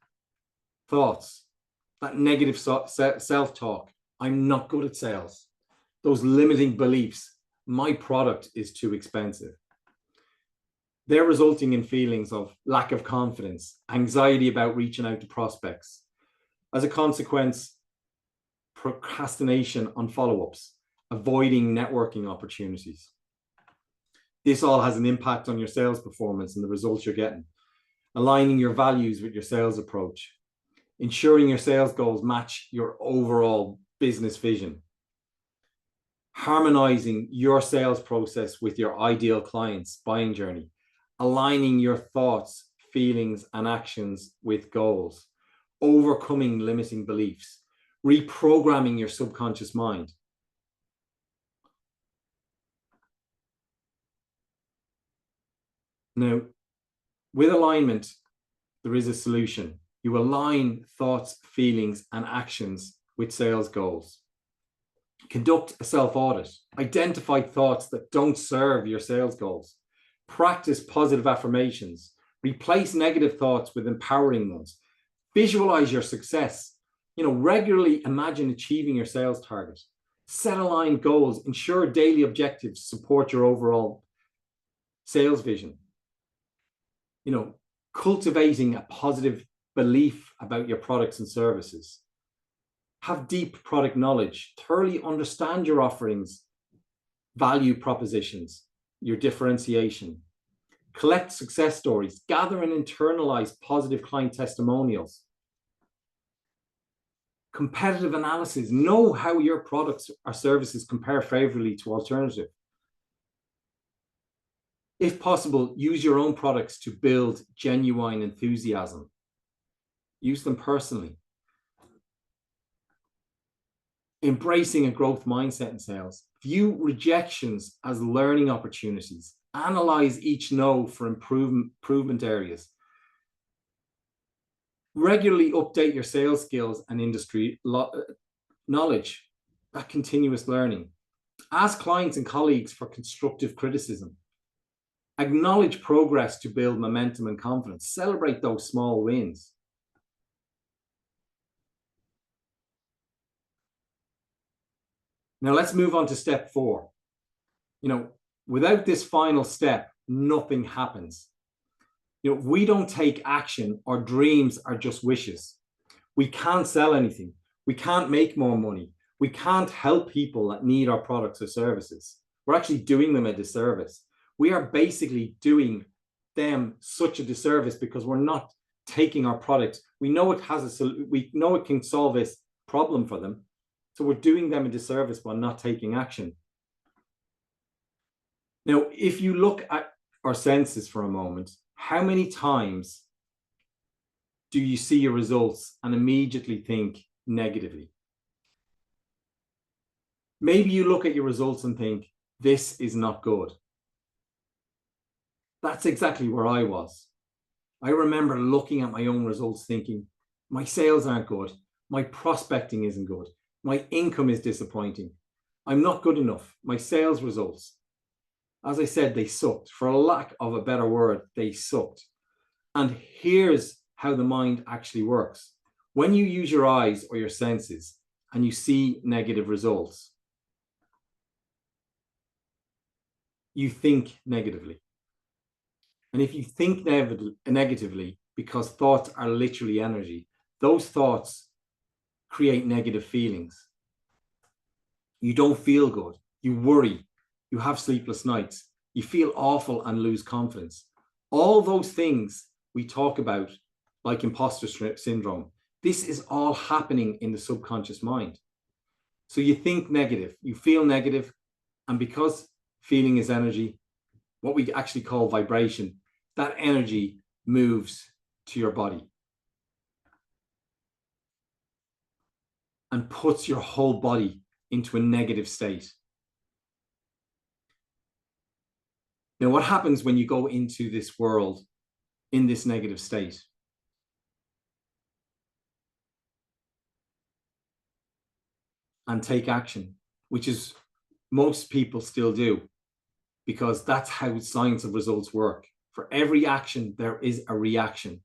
S1: thoughts, that negative self-talk. I'm not good at sales. Those limiting beliefs. My product is too expensive. They're resulting in feelings of lack of confidence, anxiety about reaching out to prospects. As a consequence, procrastination on follow-ups, avoiding networking opportunities. This all has an impact on your sales performance and the results you're getting. Aligning your values with your sales approach. Ensuring your sales goals match your overall business vision. Harmonizing your sales process with your ideal client's buying journey. Aligning your thoughts, feelings, and actions with goals. Overcoming limiting beliefs. Reprogramming your subconscious mind. Now, with alignment, there is a solution. You align thoughts, feelings, and actions with sales goals. Conduct a self-audit. Identify thoughts that don't serve your sales goals. Practice positive affirmations. Replace negative thoughts with empowering ones. Visualize your success. Regularly imagine achieving your sales target. Set aligned goals. Ensure daily objectives support your overall sales vision. Cultivating a positive belief about your products and services. Have deep product knowledge. Thoroughly understand your offerings, value propositions, your differentiation. Collect success stories. Gather and internalize positive client testimonials. Competitive analysis. Know how your products or services compare favorably to alternative. If possible, use your own products to build genuine enthusiasm. Use them personally. Embracing a growth mindset in sales. View rejections as learning opportunities. Analyze each no for improvement areas. Regularly update your sales skills and industry knowledge. That continuous learning. Ask clients and colleagues for constructive criticism. Acknowledge progress to build momentum and confidence. Celebrate those small wins. Now let's move on to step 4. Without this final step, nothing happens. If we don't take action, our dreams are just wishes. We can't sell anything. We can't make more money. We can't help people that need our products or services. We're actually doing them a disservice. We are basically doing them such a disservice because we're not taking our product. We know we know it can solve this problem for them. So we're doing them a disservice by not taking action. Now, if you look at our senses for a moment, how many times do you see your results and immediately think negatively? Maybe you look at your results and think, this is not good. That's exactly where I was. I remember looking at my own results thinking, my sales aren't good. My prospecting isn't good. My income is disappointing. I'm not good enough. My sales results, as I said, they sucked. For a lack of a better word, they sucked. And here's how the mind actually works. When you use your eyes or your senses and you see negative results, you think negatively. And if you think negatively, because thoughts are literally energy, those thoughts create negative feelings. You don't feel good. You worry. You have sleepless nights. You feel awful and lose confidence. All those things we talk about, like imposter syndrome, this is all happening in the subconscious mind. So you think negative, you feel negative, and because feeling is energy, what we actually call vibration, that energy moves to your body and puts your whole body into a negative state. Now, what happens when you go into this world in this negative state? And take action, which is most people still do, because that's how science of results work. For every action, there is a reaction.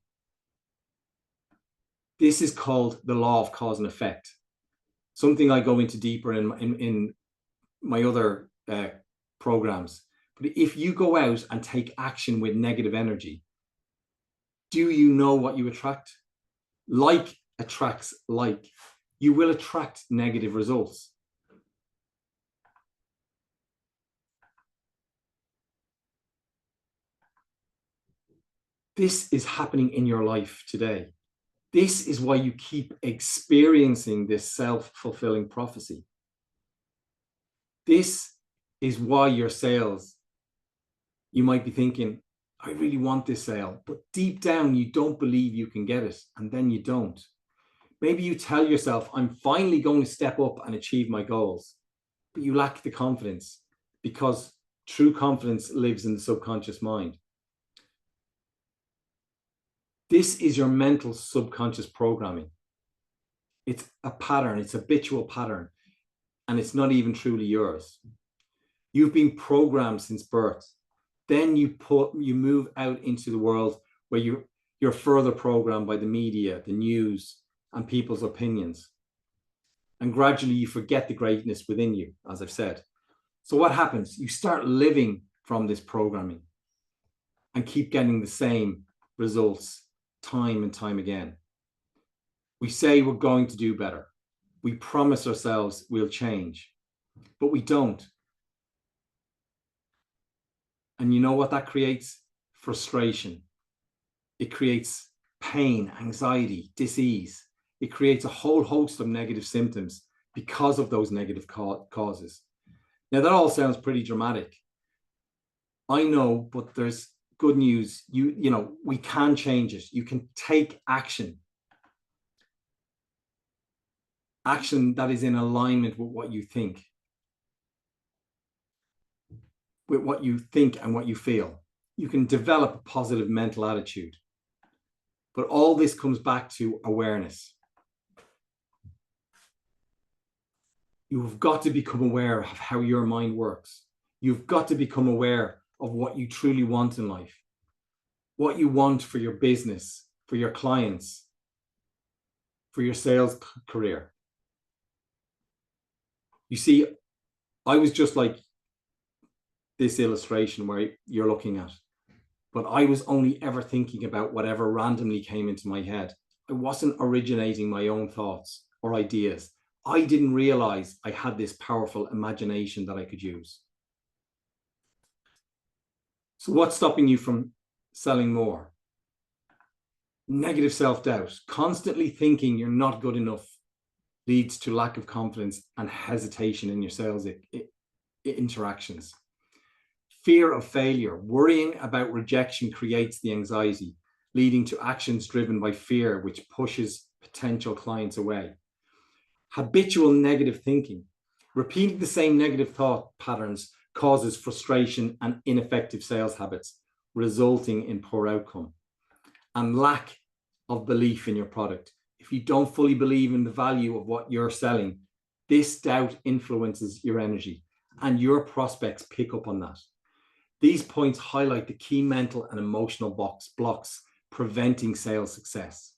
S1: This is called the law of cause and effect. Something I go into deeper in my other programs. But if you go out and take action with negative energy, do you know what you attract? Like attracts like. You will attract negative results. This is happening in your life today. This is why you keep experiencing this self-fulfilling prophecy. This is why your sales, you might be thinking, I really want this sale, but deep down you don't believe you can get it, and then you don't. Maybe you tell yourself, I'm finally going to step up and achieve my goals, but you lack the confidence, because true confidence lives in the subconscious mind. This is your mental subconscious programming. It's a pattern, it's a habitual pattern, and it's not even truly yours. You've been programmed since birth. Then you move out into the world where you're further programmed by the media, the news, and people's opinions. And gradually you forget the greatness within you, as I've said. So what happens? You start living from this programming and keep getting the same results time and time again. We say we're going to do better. We promise ourselves we'll change, but we don't. And you know what that creates? Frustration. It creates pain, anxiety, dis-ease. It creates a whole host of negative symptoms because of those negative causes. Now, that all sounds pretty dramatic. I know, but there's good news. You know, we can change it. You can take action. Action that is in alignment with what you think. With what you think and what you feel. You can develop a positive mental attitude. But all this comes back to awareness. You've got to become aware of how your mind works. You've got to become aware of what you truly want in life, what you want for your business, for your clients, for your sales career. You see, I was just like this illustration where you're looking at, but I was only ever thinking about whatever randomly came into my head. I wasn't originating my own thoughts or ideas. I didn't realize I had this powerful imagination that I could use. So what's stopping you from selling more? Negative self-doubt, constantly thinking you're not good enough, leads to lack of confidence and hesitation in your sales interactions. Fear of failure, worrying about rejection creates the anxiety, leading to actions driven by fear, which pushes potential clients away. Habitual negative thinking, repeating the same negative thought patterns causes frustration and ineffective sales habits, resulting in poor outcome. And lack of belief in your product. If you don't fully believe in the value of what you're selling, this doubt influences your energy, and your prospects pick up on that. These points highlight the key mental and emotional blocks preventing sales success.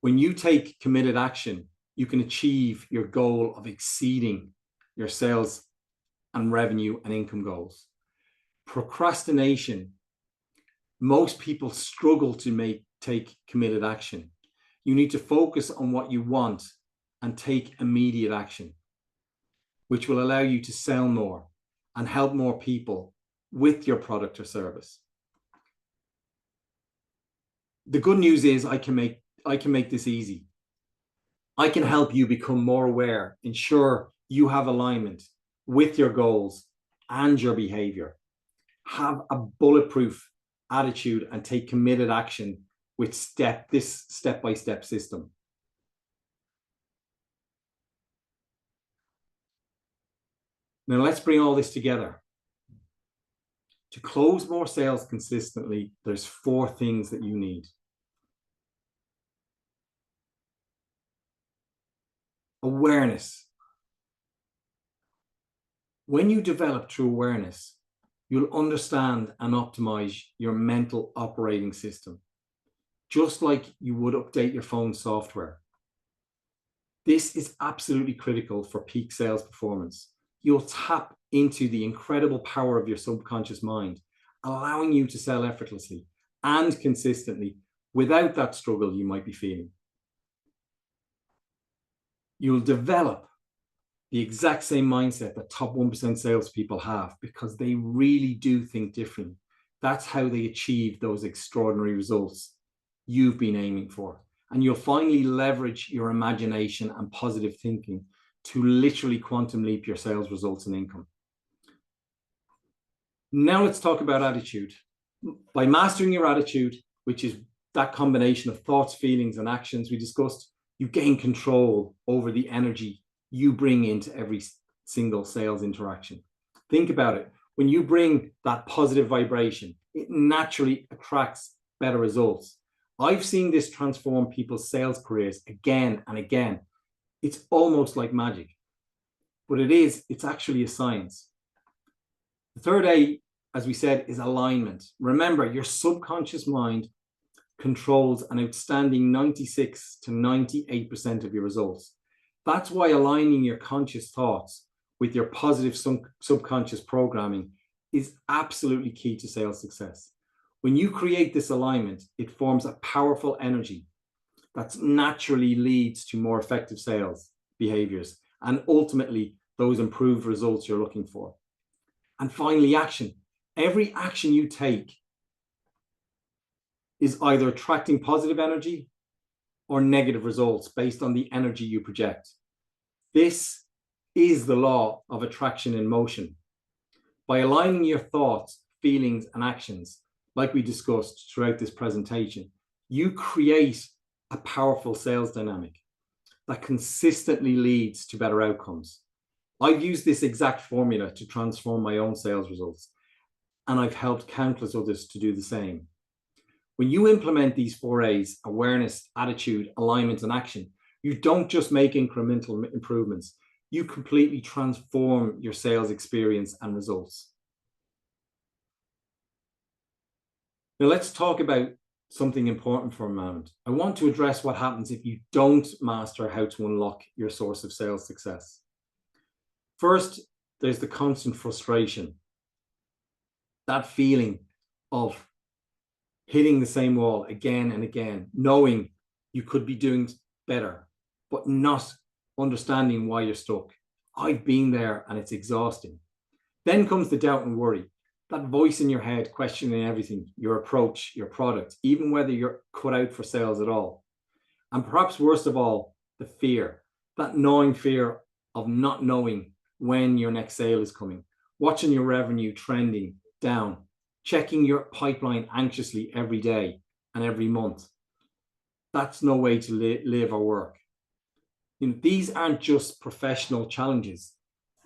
S1: When you take committed action, you can achieve your goal of exceeding your sales and revenue and income goals. Procrastination. Most people struggle to take committed action. You need to focus on what you want and take immediate action, which will allow you to sell more and help more people with your product or service. The good news is I can make this easy. I can help you become more aware, ensure you have alignment with your goals and your behavior. Have a bulletproof attitude and take committed action with this step-by-step system. Now let's bring all this together. To close more sales consistently, there's 4 things that you need. Awareness. When you develop true awareness, you'll understand and optimize your mental operating system, just like you would update your phone software. This is absolutely critical for peak sales performance. You'll tap into the incredible power of your subconscious mind, allowing you to sell effortlessly and consistently without that struggle you might be feeling. You'll develop the exact same mindset that top 1% salespeople have, because they really do think differently. That's how they achieve those extraordinary results you've been aiming for. And you'll finally leverage your imagination and positive thinking to literally quantum leap your sales results and income. Now let's talk about attitude. By mastering your attitude, which is that combination of thoughts, feelings, and actions we discussed, you gain control over the energy you bring into every single sales interaction. Think about it. When you bring that positive vibration, it naturally attracts better results. I've seen this transform people's sales careers again and again. It's almost like magic, but it's actually a science. The third A, as we said, is alignment. Remember, your subconscious mind controls an outstanding 96 to 98% of your results. That's why aligning your conscious thoughts with your positive subconscious programming is absolutely key to sales success. When you create this alignment, it forms a powerful energy that naturally leads to more effective sales behaviors and ultimately those improved results you're looking for. And finally, action. Every action you take is either attracting positive energy or negative results based on the energy you project. This is the law of attraction in motion. By aligning your thoughts, feelings, and actions, like we discussed throughout this presentation, you create a powerful sales dynamic that consistently leads to better outcomes. I've used this exact formula to transform my own sales results, and I've helped countless others to do the same. When you implement these 4 A's, awareness, attitude, alignment, and action, you don't just make incremental improvements, you completely transform your sales experience and results. Now let's talk about something important for a moment. I want to address what happens if you don't master how to unlock your source of sales success. First, there's the constant frustration. That feeling of hitting the same wall again and again, knowing you could be doing better, but not understanding why you're stuck. I've been there and it's exhausting. Then comes the doubt and worry. That voice in your head questioning everything, your approach, your product, even whether you're cut out for sales at all. And perhaps worst of all, the fear, that gnawing fear of not knowing when your next sale is coming, watching your revenue trending down, checking your pipeline anxiously every day and every month. That's no way to live or work. These aren't just professional challenges.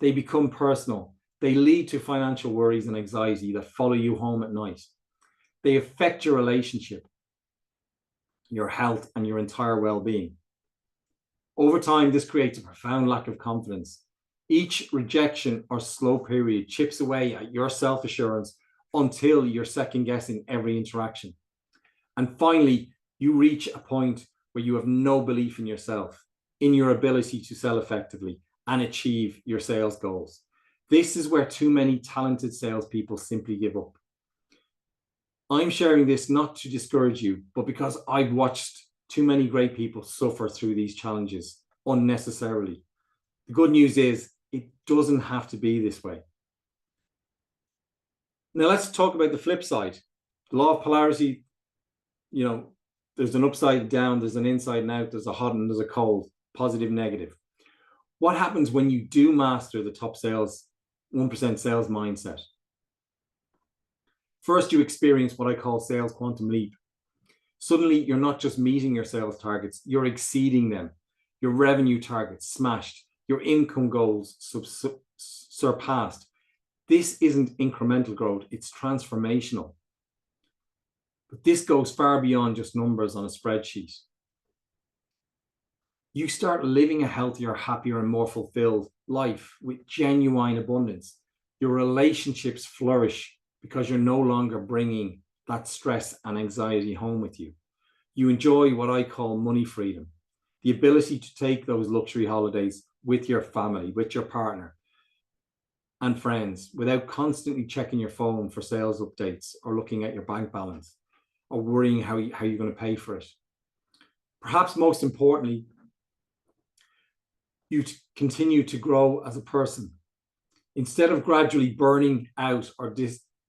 S1: They become personal. They lead to financial worries and anxiety that follow you home at night. They affect your relationship, your health, and your entire well-being. Over time, this creates a profound lack of confidence. Each rejection or slow period chips away at your self-assurance until you're second-guessing every interaction. And finally, you reach a point where you have no belief in yourself, in your ability to sell effectively and achieve your sales goals. This is where too many talented salespeople simply give up. I'm sharing this not to discourage you, but because I've watched too many great people suffer through these challenges unnecessarily. The good news is it doesn't have to be this way. Now let's talk about the flip side. The law of polarity, there's an upside and down, there's an inside and out, there's a hot and there's a cold, positive, negative. What happens when you do master the top 1% sales mindset? First, you experience what I call sales quantum leap. Suddenly, you're not just meeting your sales targets, you're exceeding them. Your revenue targets smashed, your income goals surpassed. This isn't incremental growth, it's transformational. But this goes far beyond just numbers on a spreadsheet. You start living a healthier, happier, and more fulfilled life with genuine abundance. Your relationships flourish because you're no longer bringing that stress and anxiety home with you. You enjoy what I call money freedom, the ability to take those luxury holidays with your family, with your partner and friends, without constantly checking your phone for sales updates or looking at your bank balance or worrying how you're going to pay for it. Perhaps most importantly, you continue to grow as a person. Instead of gradually burning out or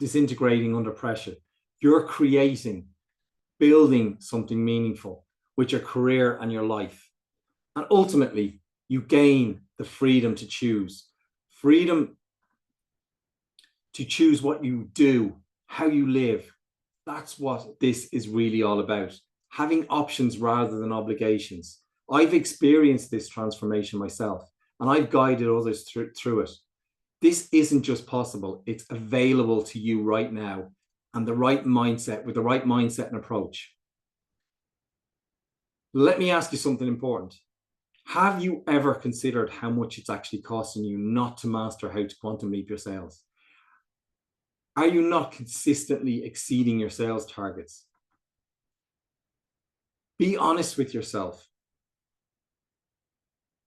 S1: disintegrating under pressure, you're building something meaningful with your career and your life. And ultimately, you gain the freedom to choose. Freedom to choose what you do, how you live. That's what this is really all about. Having options rather than obligations. I've experienced this transformation myself, and I've guided others through it. This isn't just possible, it's available to you right now, and with the right mindset and approach. Let me ask you something important. Have you ever considered how much it's actually costing you not to master how to quantum leap your sales? Are you not consistently exceeding your sales targets? Be honest with yourself.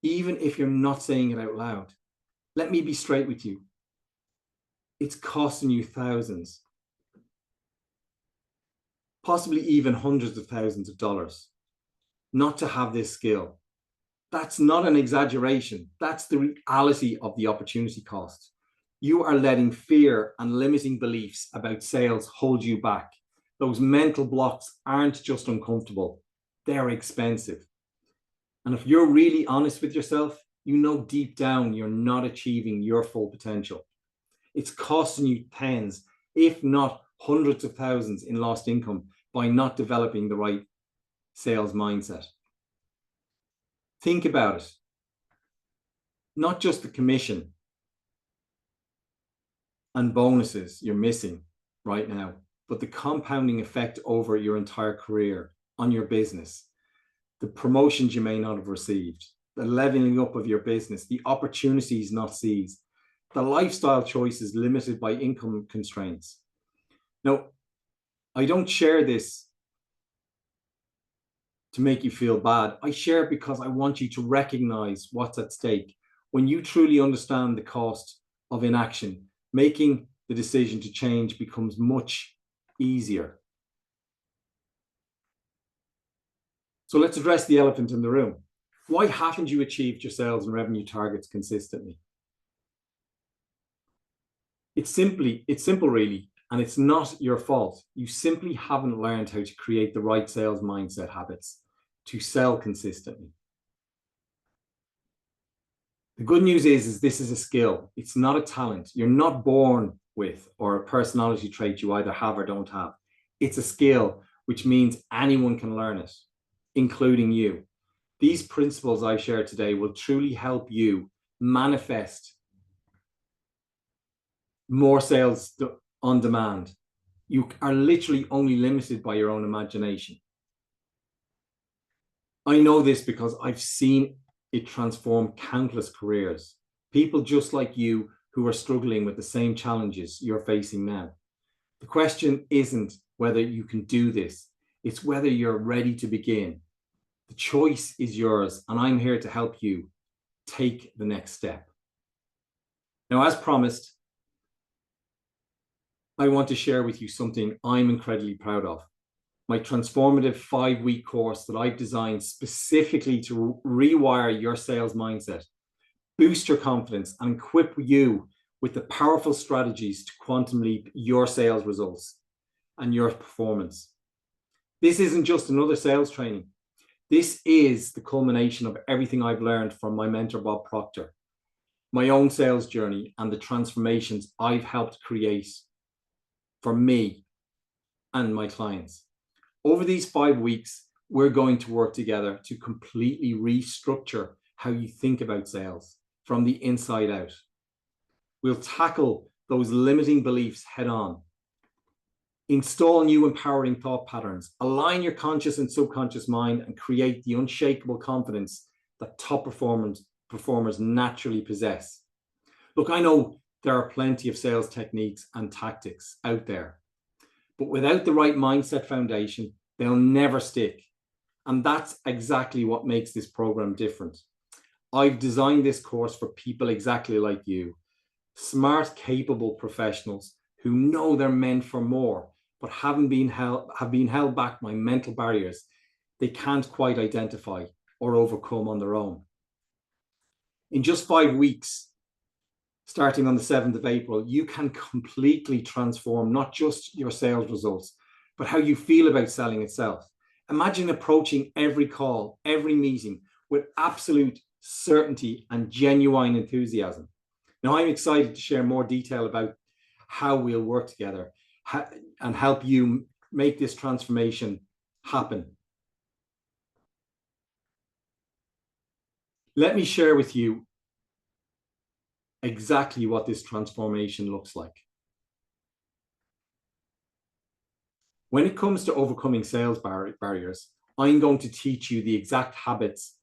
S1: Even if you're not saying it out loud, let me be straight with you. It's costing you thousands, possibly even hundreds of thousands of dollars, not to have this skill. That's not an exaggeration. That's the reality of the opportunity cost. You are letting fear and limiting beliefs about sales hold you back. Those mental blocks aren't just uncomfortable, they're expensive. And if you're really honest with yourself, you know deep down you're not achieving your full potential. It's costing you tens, if not hundreds of thousands in lost income by not developing the right sales mindset. Think about it. Not just the commission and bonuses you're missing right now, but the compounding effect over your entire career on your business, the promotions you may not have received, the leveling up of your business, the opportunities not seized, the lifestyle choices limited by income constraints. Now, I don't share this to make you feel bad. I share it because I want you to recognize what's at stake. When you truly understand the cost of inaction, making the decision to change becomes much easier. So let's address the elephant in the room. Why haven't you achieved your sales and revenue targets consistently? It's simple really, and it's not your fault. You simply haven't learned how to create the right sales mindset habits to sell consistently. The good news is this is a skill. It's not a talent. You're not born with or a personality trait you either have or don't have. It's a skill, which means anyone can learn it, including you. These principles I share today will truly help you manifest more sales on demand. You are literally only limited by your own imagination. I know this because I've seen it transform countless careers. People just like you who are struggling with the same challenges you're facing now. The question isn't whether you can do this, it's whether you're ready to begin. The choice is yours, and I'm here to help you take the next step. Now, as promised, I want to share with you something I'm incredibly proud of. My transformative 5-week course that I've designed specifically to rewire your sales mindset, boost your confidence, and equip you with the powerful strategies to quantum leap your sales results and your performance. This isn't just another sales training. This is the culmination of everything I've learned from my mentor, Bob Proctor, my own sales journey, and the transformations I've helped create for me and my clients. Over these 5 weeks, we're going to work together to completely restructure how you think about sales from the inside out. We'll tackle those limiting beliefs head on, install new empowering thought patterns, align your conscious and subconscious mind, and create the unshakable confidence that top performers naturally possess. Look, I know there are plenty of sales techniques and tactics out there, but without the right mindset foundation, they'll never stick. And that's exactly what makes this program different. I've designed this course for people exactly like you, smart, capable professionals who know they're meant for more, but have been held back by mental barriers they can't quite identify or overcome on their own. In just 5 weeks, starting on the 7th of April, you can completely transform not just your sales results, but how you feel about selling itself. Imagine approaching every call, every meeting with absolute certainty and genuine enthusiasm. Now, I'm excited to share more detail about how we'll work together and help you make this transformation happen. Let me share with you exactly what this transformation looks like. When it comes to overcoming sales barriers, I'm going to teach you the exact habits,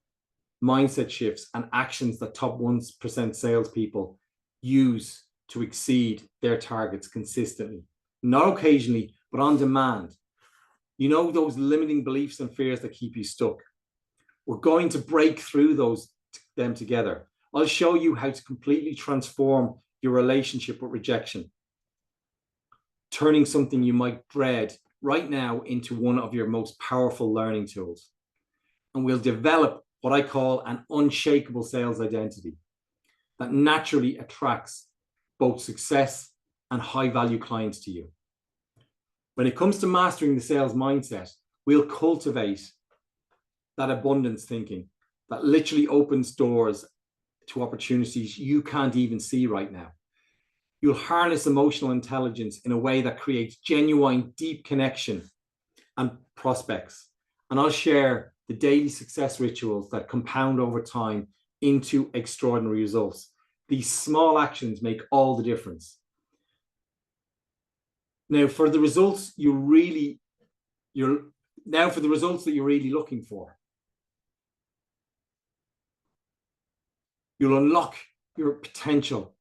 S1: mindset shifts, and actions that top 1% salespeople use to exceed their targets consistently, not occasionally, but on demand. You know, those limiting beliefs and fears that keep you stuck. We're going to break through them together. I'll show you how to completely transform your relationship with rejection, turning something you might dread right now into one of your most powerful learning tools. And we'll develop what I call an unshakable sales identity that naturally attracts both success and high-value clients to you. When it comes to mastering the sales mindset, we'll cultivate that abundance thinking that literally opens doors to opportunities you can't even see right now. You'll harness emotional intelligence in a way that creates genuine, deep connection and prospects. And I'll share the daily success rituals that compound over time into extraordinary results. These small actions make all the difference. Now, for the results that you're really looking for, you'll unlock your potential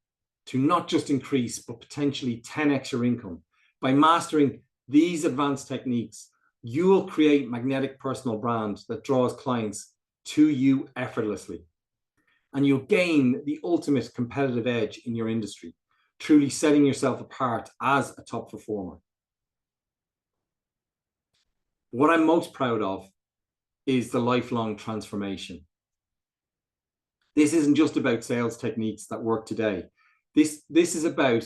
S1: to not just increase, but potentially 10x your income. By mastering these advanced techniques, you will create magnetic personal brand that draws clients to you effortlessly. And you'll gain the ultimate competitive edge in your industry, truly setting yourself apart as a top performer. What I'm most proud of is the lifelong transformation. This isn't just about sales techniques that work today. This is about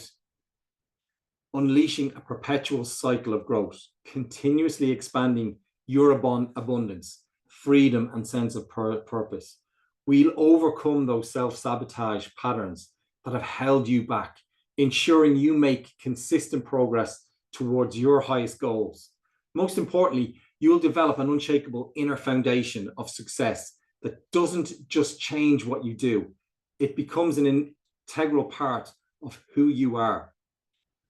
S1: unleashing a perpetual cycle of growth, continuously expanding your abundance, freedom, and sense of purpose. We'll overcome those self-sabotage patterns that have held you back, ensuring you make consistent progress towards your highest goals. Most importantly, you'll develop an unshakable inner foundation of success that doesn't just change what you do. It becomes an integral part of who you are.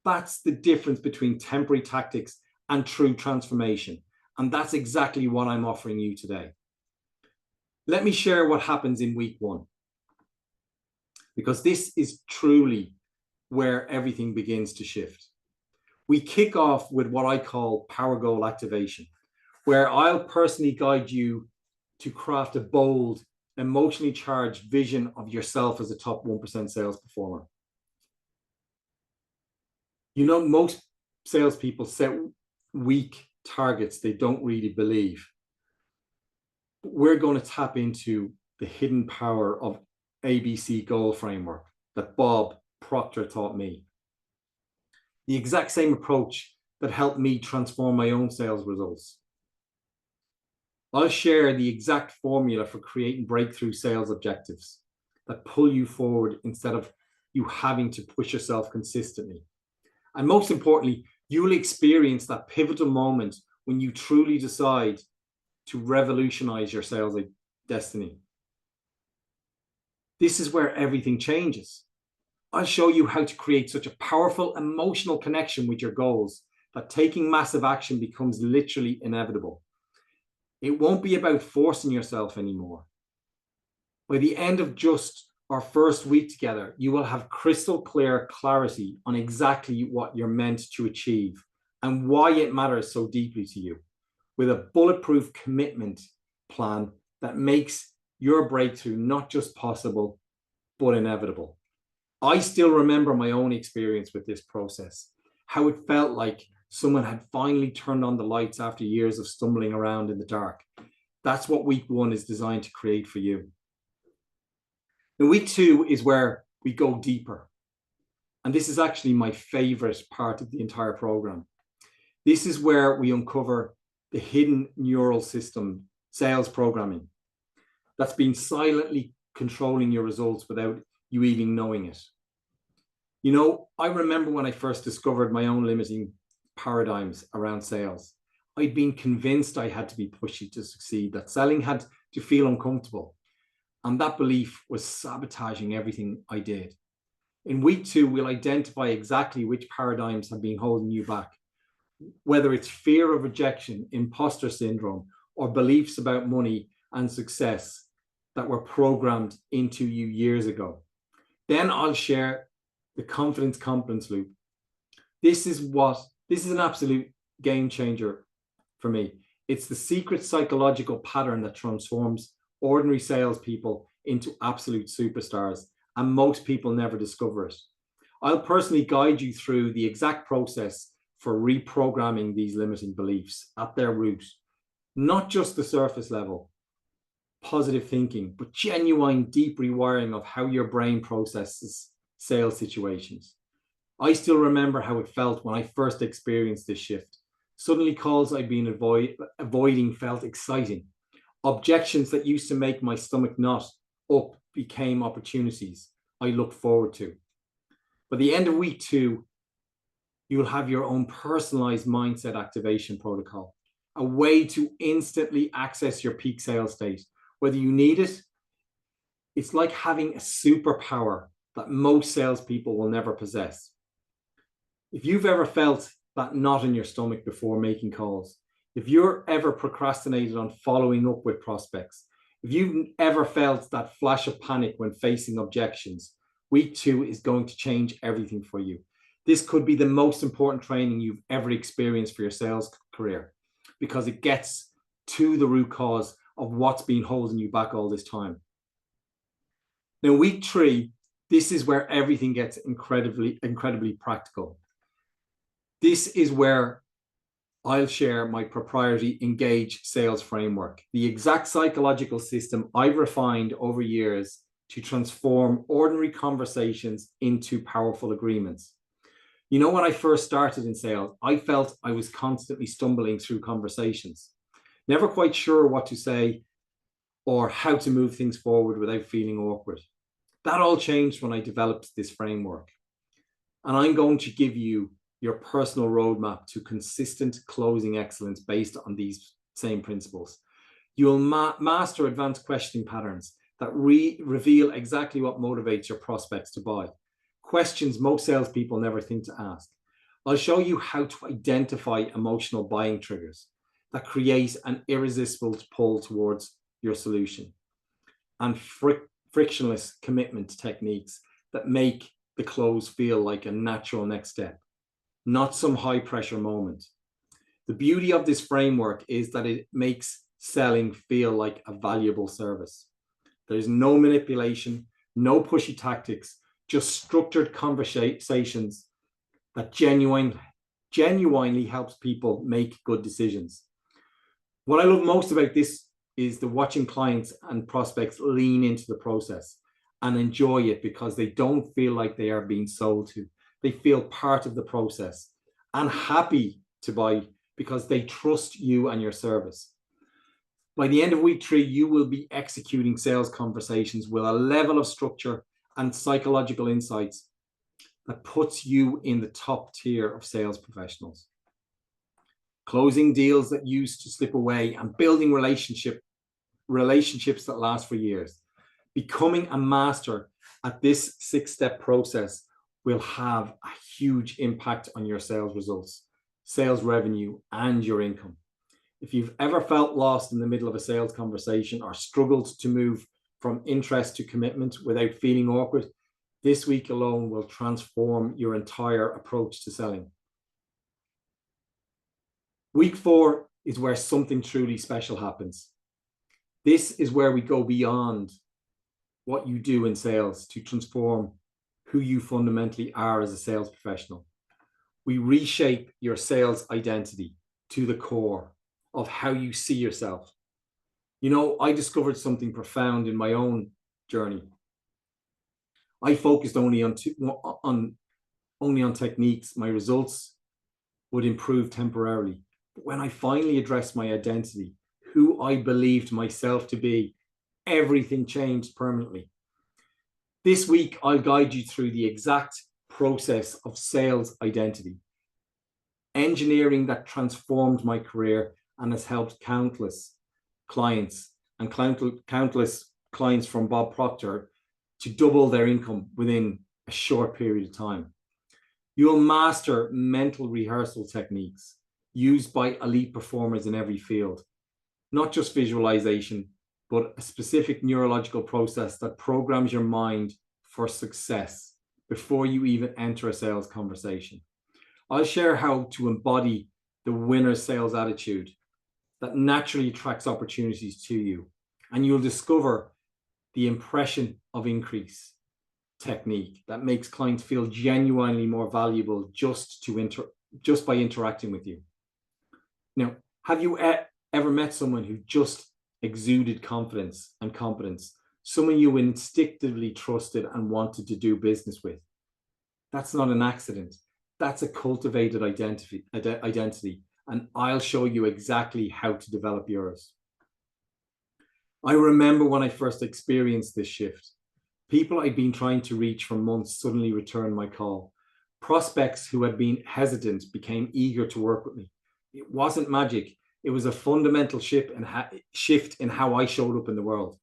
S1: That's the difference between temporary tactics and true transformation. And that's exactly what I'm offering you today. Let me share what happens in week 1, because this is truly where everything begins to shift. We kick off with what I call power goal activation, where I'll personally guide you to craft a bold, emotionally charged vision of yourself as a top 1% sales performer. You know, most salespeople set weak targets they don't really believe. We're going to tap into the hidden power of ABC goal framework that Bob Proctor taught me. The exact same approach that helped me transform my own sales results. I'll share the exact formula for creating breakthrough sales objectives that pull you forward instead of you having to push yourself consistently. And most importantly, you'll experience that pivotal moment when you truly decide to revolutionize your sales destiny. This is where everything changes. I'll show you how to create such a powerful emotional connection with your goals that taking massive action becomes literally inevitable. It won't be about forcing yourself anymore. By the end of just our first week together, you will have crystal clear clarity on exactly what you're meant to achieve and why it matters so deeply to you, with a bulletproof commitment plan that makes your breakthrough not just possible, but inevitable. I still remember my own experience with this process, how it felt like someone had finally turned on the lights after years of stumbling around in the dark. That's what week 1 is designed to create for you. Now, week 2 is where we go deeper. And this is actually my favorite part of the entire program. This is where we uncover the hidden neural system, sales programming, that's been silently controlling your results without you even knowing it. You know, I remember when I first discovered my own limiting paradigms around sales. I'd been convinced I had to be pushy to succeed, that selling had to feel uncomfortable. And that belief was sabotaging everything I did. In week 2, we'll identify exactly which paradigms have been holding you back, whether it's fear of rejection, imposter syndrome, or beliefs about money and success that were programmed into you years ago. Then I'll share the confidence competence loop. This is an absolute game changer for me. It's the secret psychological pattern that transforms ordinary salespeople into absolute superstars, and most people never discover it. I'll personally guide you through the exact process for reprogramming these limiting beliefs at their root, not just the surface level positive thinking, but genuine deep rewiring of how your brain processes sales situations. I still remember how it felt when I first experienced this shift. Suddenly calls I'd been avoiding felt exciting. Objections that used to make my stomach knot up became opportunities I looked forward to. By the end of week 2, you will have your own personalized mindset activation protocol, a way to instantly access your peak sales state. Whether you need it, it's like having a superpower that most salespeople will never possess. If you've ever felt that knot in your stomach before making calls, if you're ever procrastinated on following up with prospects, if you've ever felt that flash of panic when facing objections, week 2 is going to change everything for you. This could be the most important training you've ever experienced for your sales career, because it gets to the root cause of what's been holding you back all this time. Now, week 3, this is where everything gets incredibly practical. This is where I'll share my proprietary Engage sales framework, the exact psychological system I've refined over years to transform ordinary conversations into powerful agreements. You know, when I first started in sales, I felt I was constantly stumbling through conversations, never quite sure what to say or how to move things forward without feeling awkward. That all changed when I developed this framework. And I'm going to give you your personal roadmap to consistent closing excellence based on these same principles. You will master advanced questioning patterns that reveal exactly what motivates your prospects to buy. Questions most salespeople never think to ask. I'll show you how to identify emotional buying triggers that create an irresistible pull towards your solution, and frictionless commitment techniques that make the close feel like a natural next step, not some high pressure moment. The beauty of this framework is that it makes selling feel like a valuable service. There's no manipulation, no pushy tactics, just structured conversations that genuinely helps people make good decisions. What I love most about this is the watching clients and prospects lean into the process and enjoy it because they don't feel like they are being sold to. They feel part of the process and happy to buy because they trust you and your service. By the end of week 3, you will be executing sales conversations with a level of structure and psychological insights that puts you in the top tier of sales professionals. Closing deals that used to slip away and building relationships that last for years. Becoming a master at this 6-step process will have a huge impact on your sales results, sales revenue, and your income. If you've ever felt lost in the middle of a sales conversation or struggled to move from interest to commitment without feeling awkward, this week alone will transform your entire approach to selling. Week 4 is where something truly special happens. This is where we go beyond what you do in sales to transform who you fundamentally are as a sales professional. We reshape your sales identity to the core of how you see yourself. You know, I discovered something profound in my own journey. I focused only on techniques. My results would improve temporarily. But when I finally addressed my identity, who I believed myself to be, everything changed permanently. This week, I'll guide you through the exact process of sales identity, engineering that transformed my career and has helped countless clients from Bob Proctor to double their income within a short period of time. You'll master mental rehearsal techniques used by elite performers in every field, not just visualization, but a specific neurological process that programs your mind for success before you even enter a sales conversation. I'll share how to embody the winner's sales attitude that naturally attracts opportunities to you, and you'll discover the impression of increase technique that makes clients feel genuinely more valuable just by interacting with you. Now, have you ever met someone who just exuded confidence and competence, someone you instinctively trusted and wanted to do business with? That's not an accident. That's a cultivated identity, and I'll show you exactly how to develop yours. I remember when I first experienced this shift. People I'd been trying to reach for months suddenly returned my call. Prospects who had been hesitant became eager to work with me. It wasn't magic. It was a fundamental shift in how I showed up in the world.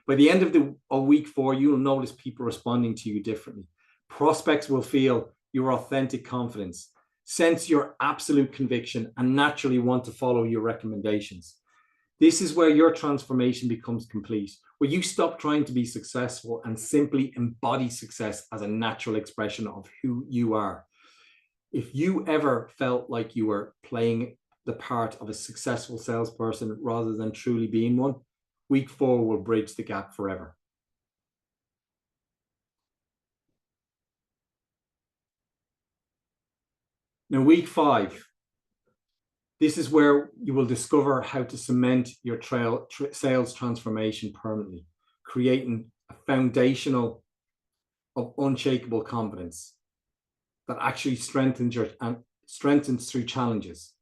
S1: By the end of week 4, you'll notice people responding to you differently. Prospects will feel your authentic confidence, sense your absolute conviction, and naturally want to follow your recommendations. This is where your transformation becomes complete, where you stop trying to be successful and simply embody success as a natural expression of who you are. If you ever felt like you were playing the part of a successful salesperson rather than truly being one, week 4 will bridge the gap forever. Now, week 5, this is where you will discover how to cement your sales transformation permanently, creating a foundational of unshakable confidence. that actually strengthens through challenges,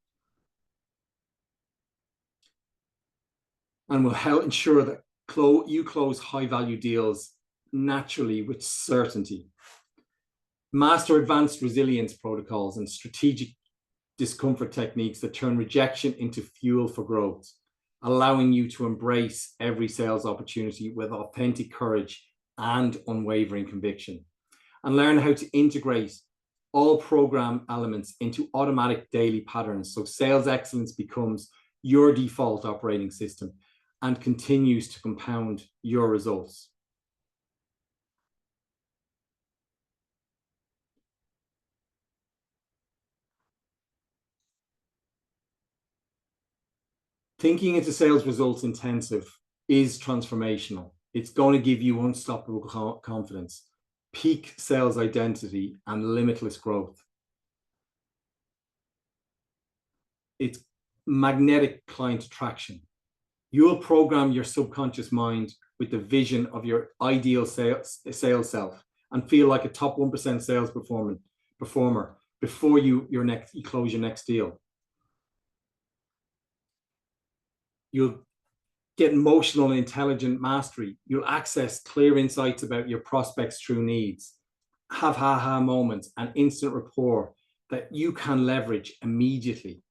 S1: and will help ensure that you close high value deals naturally with certainty. Master advanced resilience protocols and strategic discomfort techniques that turn rejection into fuel for growth, allowing you to embrace every sales opportunity with authentic courage and unwavering conviction, and learn how to integrate all program elements into automatic daily patterns so sales excellence becomes your default operating system and continues to compound your results. Thinking into sales results intensive is transformational. It's going to give you unstoppable confidence, peak sales identity, and limitless growth. It's magnetic client attraction. You'll program your subconscious mind with the vision of your ideal sales self and feel like a top 1% sales performer before you close your next deal. You'll get emotional and intelligent mastery. You'll access clear insights about your prospects' true needs, have ha-ha moments and instant rapport that you can leverage immediately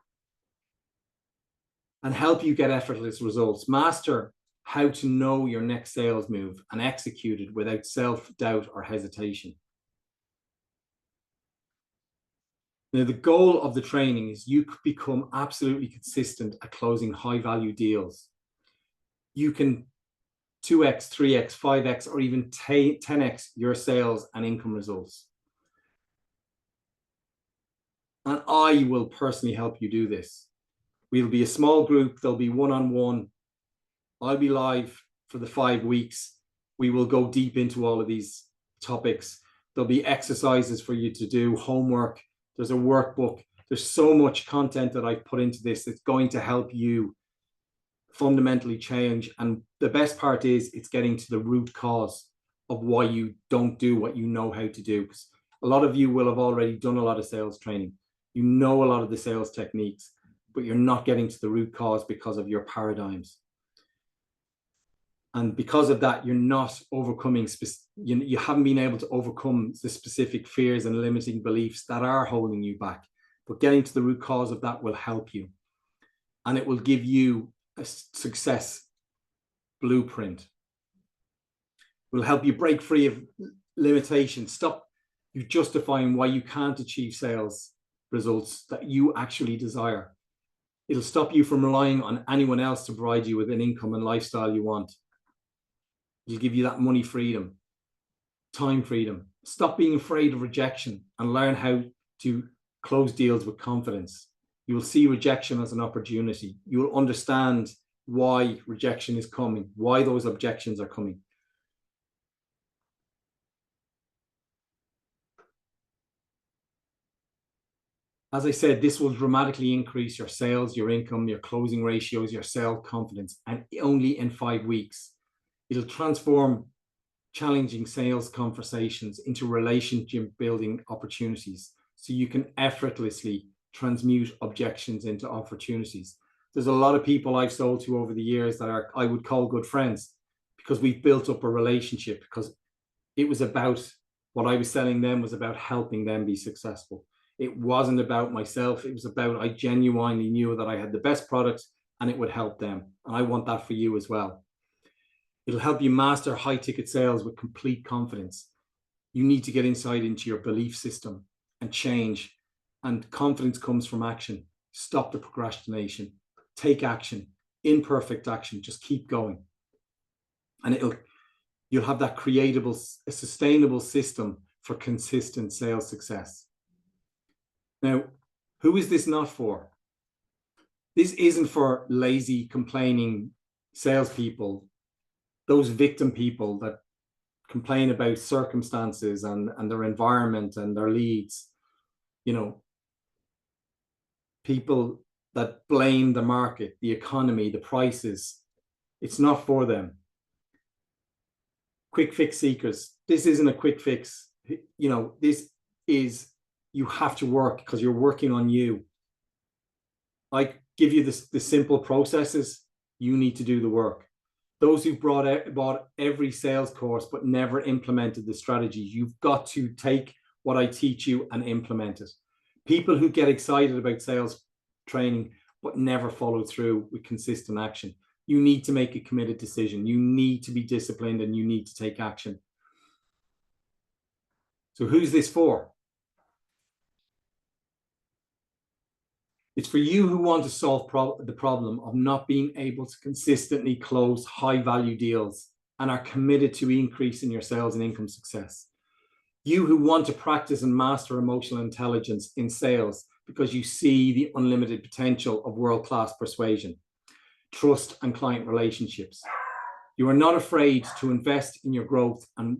S1: and help you get effortless results. Master how to know your next sales move and execute it without self-doubt or hesitation. Now, the goal of the training is you become absolutely consistent at closing high-value deals. You can 2x, 3x, 5x, or even 10x your sales and income results. And I will personally help you do this. We'll be a small group. There'll be one-on-one. I'll be live for the 5 weeks. We will go deep into all of these topics. There'll be exercises for you to do, homework. There's a workbook. There's so much content that I've put into this that's going to help you fundamentally change. And the best part is it's getting to the root cause of why you don't do what you know how to do. Because a lot of you will have already done a lot of sales training. You know a lot of the sales techniques, but you're not getting to the root cause because of your paradigms. And because of that, you're not overcoming, you haven't been able to overcome the specific fears and limiting beliefs that are holding you back. But getting to the root cause of that will help you. And it will give you a success blueprint. It will help you break free of limitations. Stop you justifying why you can't achieve sales results that you actually desire. It'll stop you from relying on anyone else to provide you with an income and lifestyle you want. It'll give you that money freedom, time freedom. Stop being afraid of rejection and learn how to close deals with confidence. You will see rejection as an opportunity. You will understand why rejection is coming, why those objections are coming. As I said, this will dramatically increase your sales, your income, your closing ratios, your self-confidence, and only in 5 weeks. It'll transform challenging sales conversations into relationship building opportunities so you can effortlessly transmute objections into opportunities. There's a lot of people I've sold to over the years that I would call good friends because we've built up a relationship, because it was about what I was selling them was about helping them be successful. It wasn't about myself. It was about, I genuinely knew that I had the best product and it would help them. And I want that for you as well. It'll help you master high ticket sales with complete confidence. You need to get insight into your belief system and change. And confidence comes from action. Stop the procrastination. Take action. Imperfect action. Just keep going. And you'll have that a sustainable system for consistent sales success. Now, who is this not for? This isn't for lazy, complaining salespeople, those victim people that complain about circumstances and their environment and their leads. You know, people that blame the market, the economy, the prices. It's not for them. Quick fix seekers. This isn't a quick fix. You know, this is you have to work because you're working on you. I give you the simple processes. You need to do the work. Those who've bought every sales course but never implemented the strategy, you've got to take what I teach you and implement it. People who get excited about sales training but never follow through with consistent action. You need to make a committed decision. You need to be disciplined and you need to take action. So who's this for? It's for you who want to solve the problem of not being able to consistently close high-value deals and are committed to increasing your sales and income success. You who want to practice and master emotional intelligence in sales because you see the unlimited potential of world-class persuasion, trust, and client relationships. You are not afraid to invest in your growth and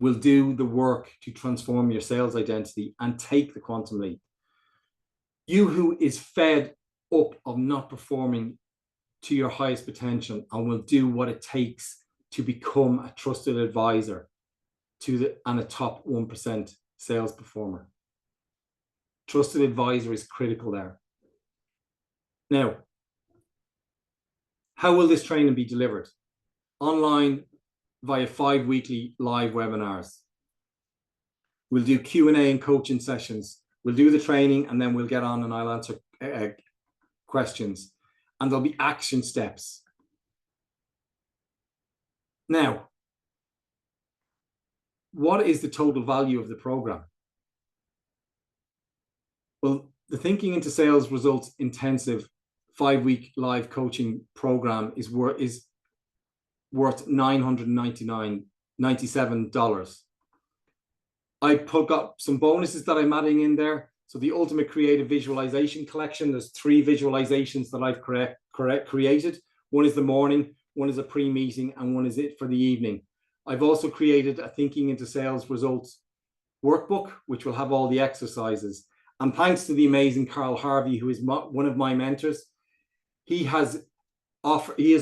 S1: will do the work to transform your sales identity and take the quantum leap. You who is fed up of not performing to your highest potential and will do what it takes to become a trusted advisor and a top 1% sales performer. Trusted advisor is critical there. Now, how will this training be delivered? Online via 5 weekly live webinars. We'll do Q&A and coaching sessions. We'll do the training and then we'll get on and I'll answer questions. And there'll be action steps. Now, what is the total value of the program? Well, the Thinking into Sales Results Intensive 5-week live coaching program is worth $997. I got some bonuses that I'm adding in there. So the Ultimate Creative Visualization Collection, there's 3 visualizations that I've created. One is the morning, one is a pre-meeting, and one is it for the evening. I've also created a Thinking into Sales Results workbook, which will have all the exercises. And thanks to the amazing Carl Harvey, who is one of my mentors, he is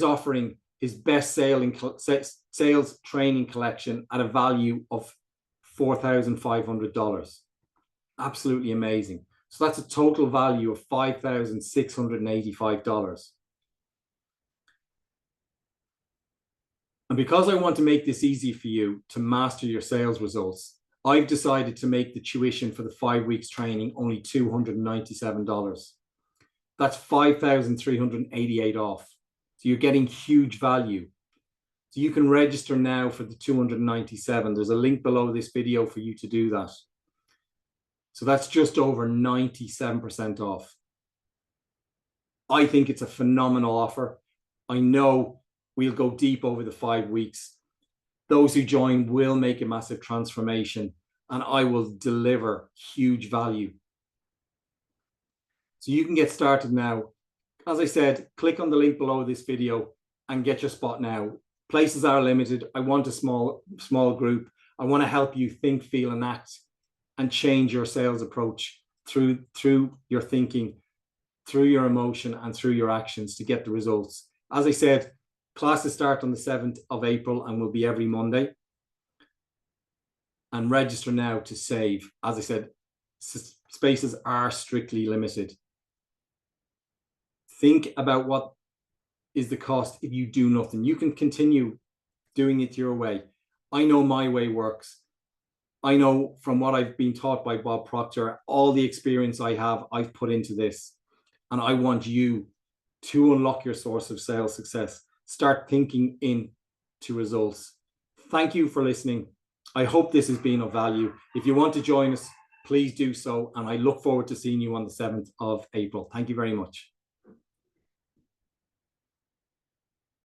S1: offering his best sales training collection at a value of $4,500. Absolutely amazing. So that's a total value of $5,685. And because I want to make this easy for you to master your sales results, I've decided to make the tuition for the 5 weeks training only $297. That's $5,388 off. So you're getting huge value. So you can register now for the $297. There's a link below this video for you to do that. So that's just over 97% off. I think it's a phenomenal offer. I know we'll go deep over the 5 weeks. Those who join will make a massive transformation and I will deliver huge value. So you can get started now. As I said, click on the link below this video and get your spot now. Places are limited. I want a small group. I want to help you think, feel, and act and change your sales approach through your thinking, through your emotion, and through your actions to get the results. As I said, classes start on the 7th of April and will be every Monday. And register now to save. As I said, spaces are strictly limited. Think about what is the cost if you do nothing. You can continue doing it your way. I know my way works. I know from what I've been taught by Bob Proctor, all the experience I have, I've put into this. And I want you to unlock your source of sales success. Start thinking into results. Thank you for listening. I hope this has been of value. If you want to join us, please do so. And I look forward to seeing you on the 7th of April. Thank you very much.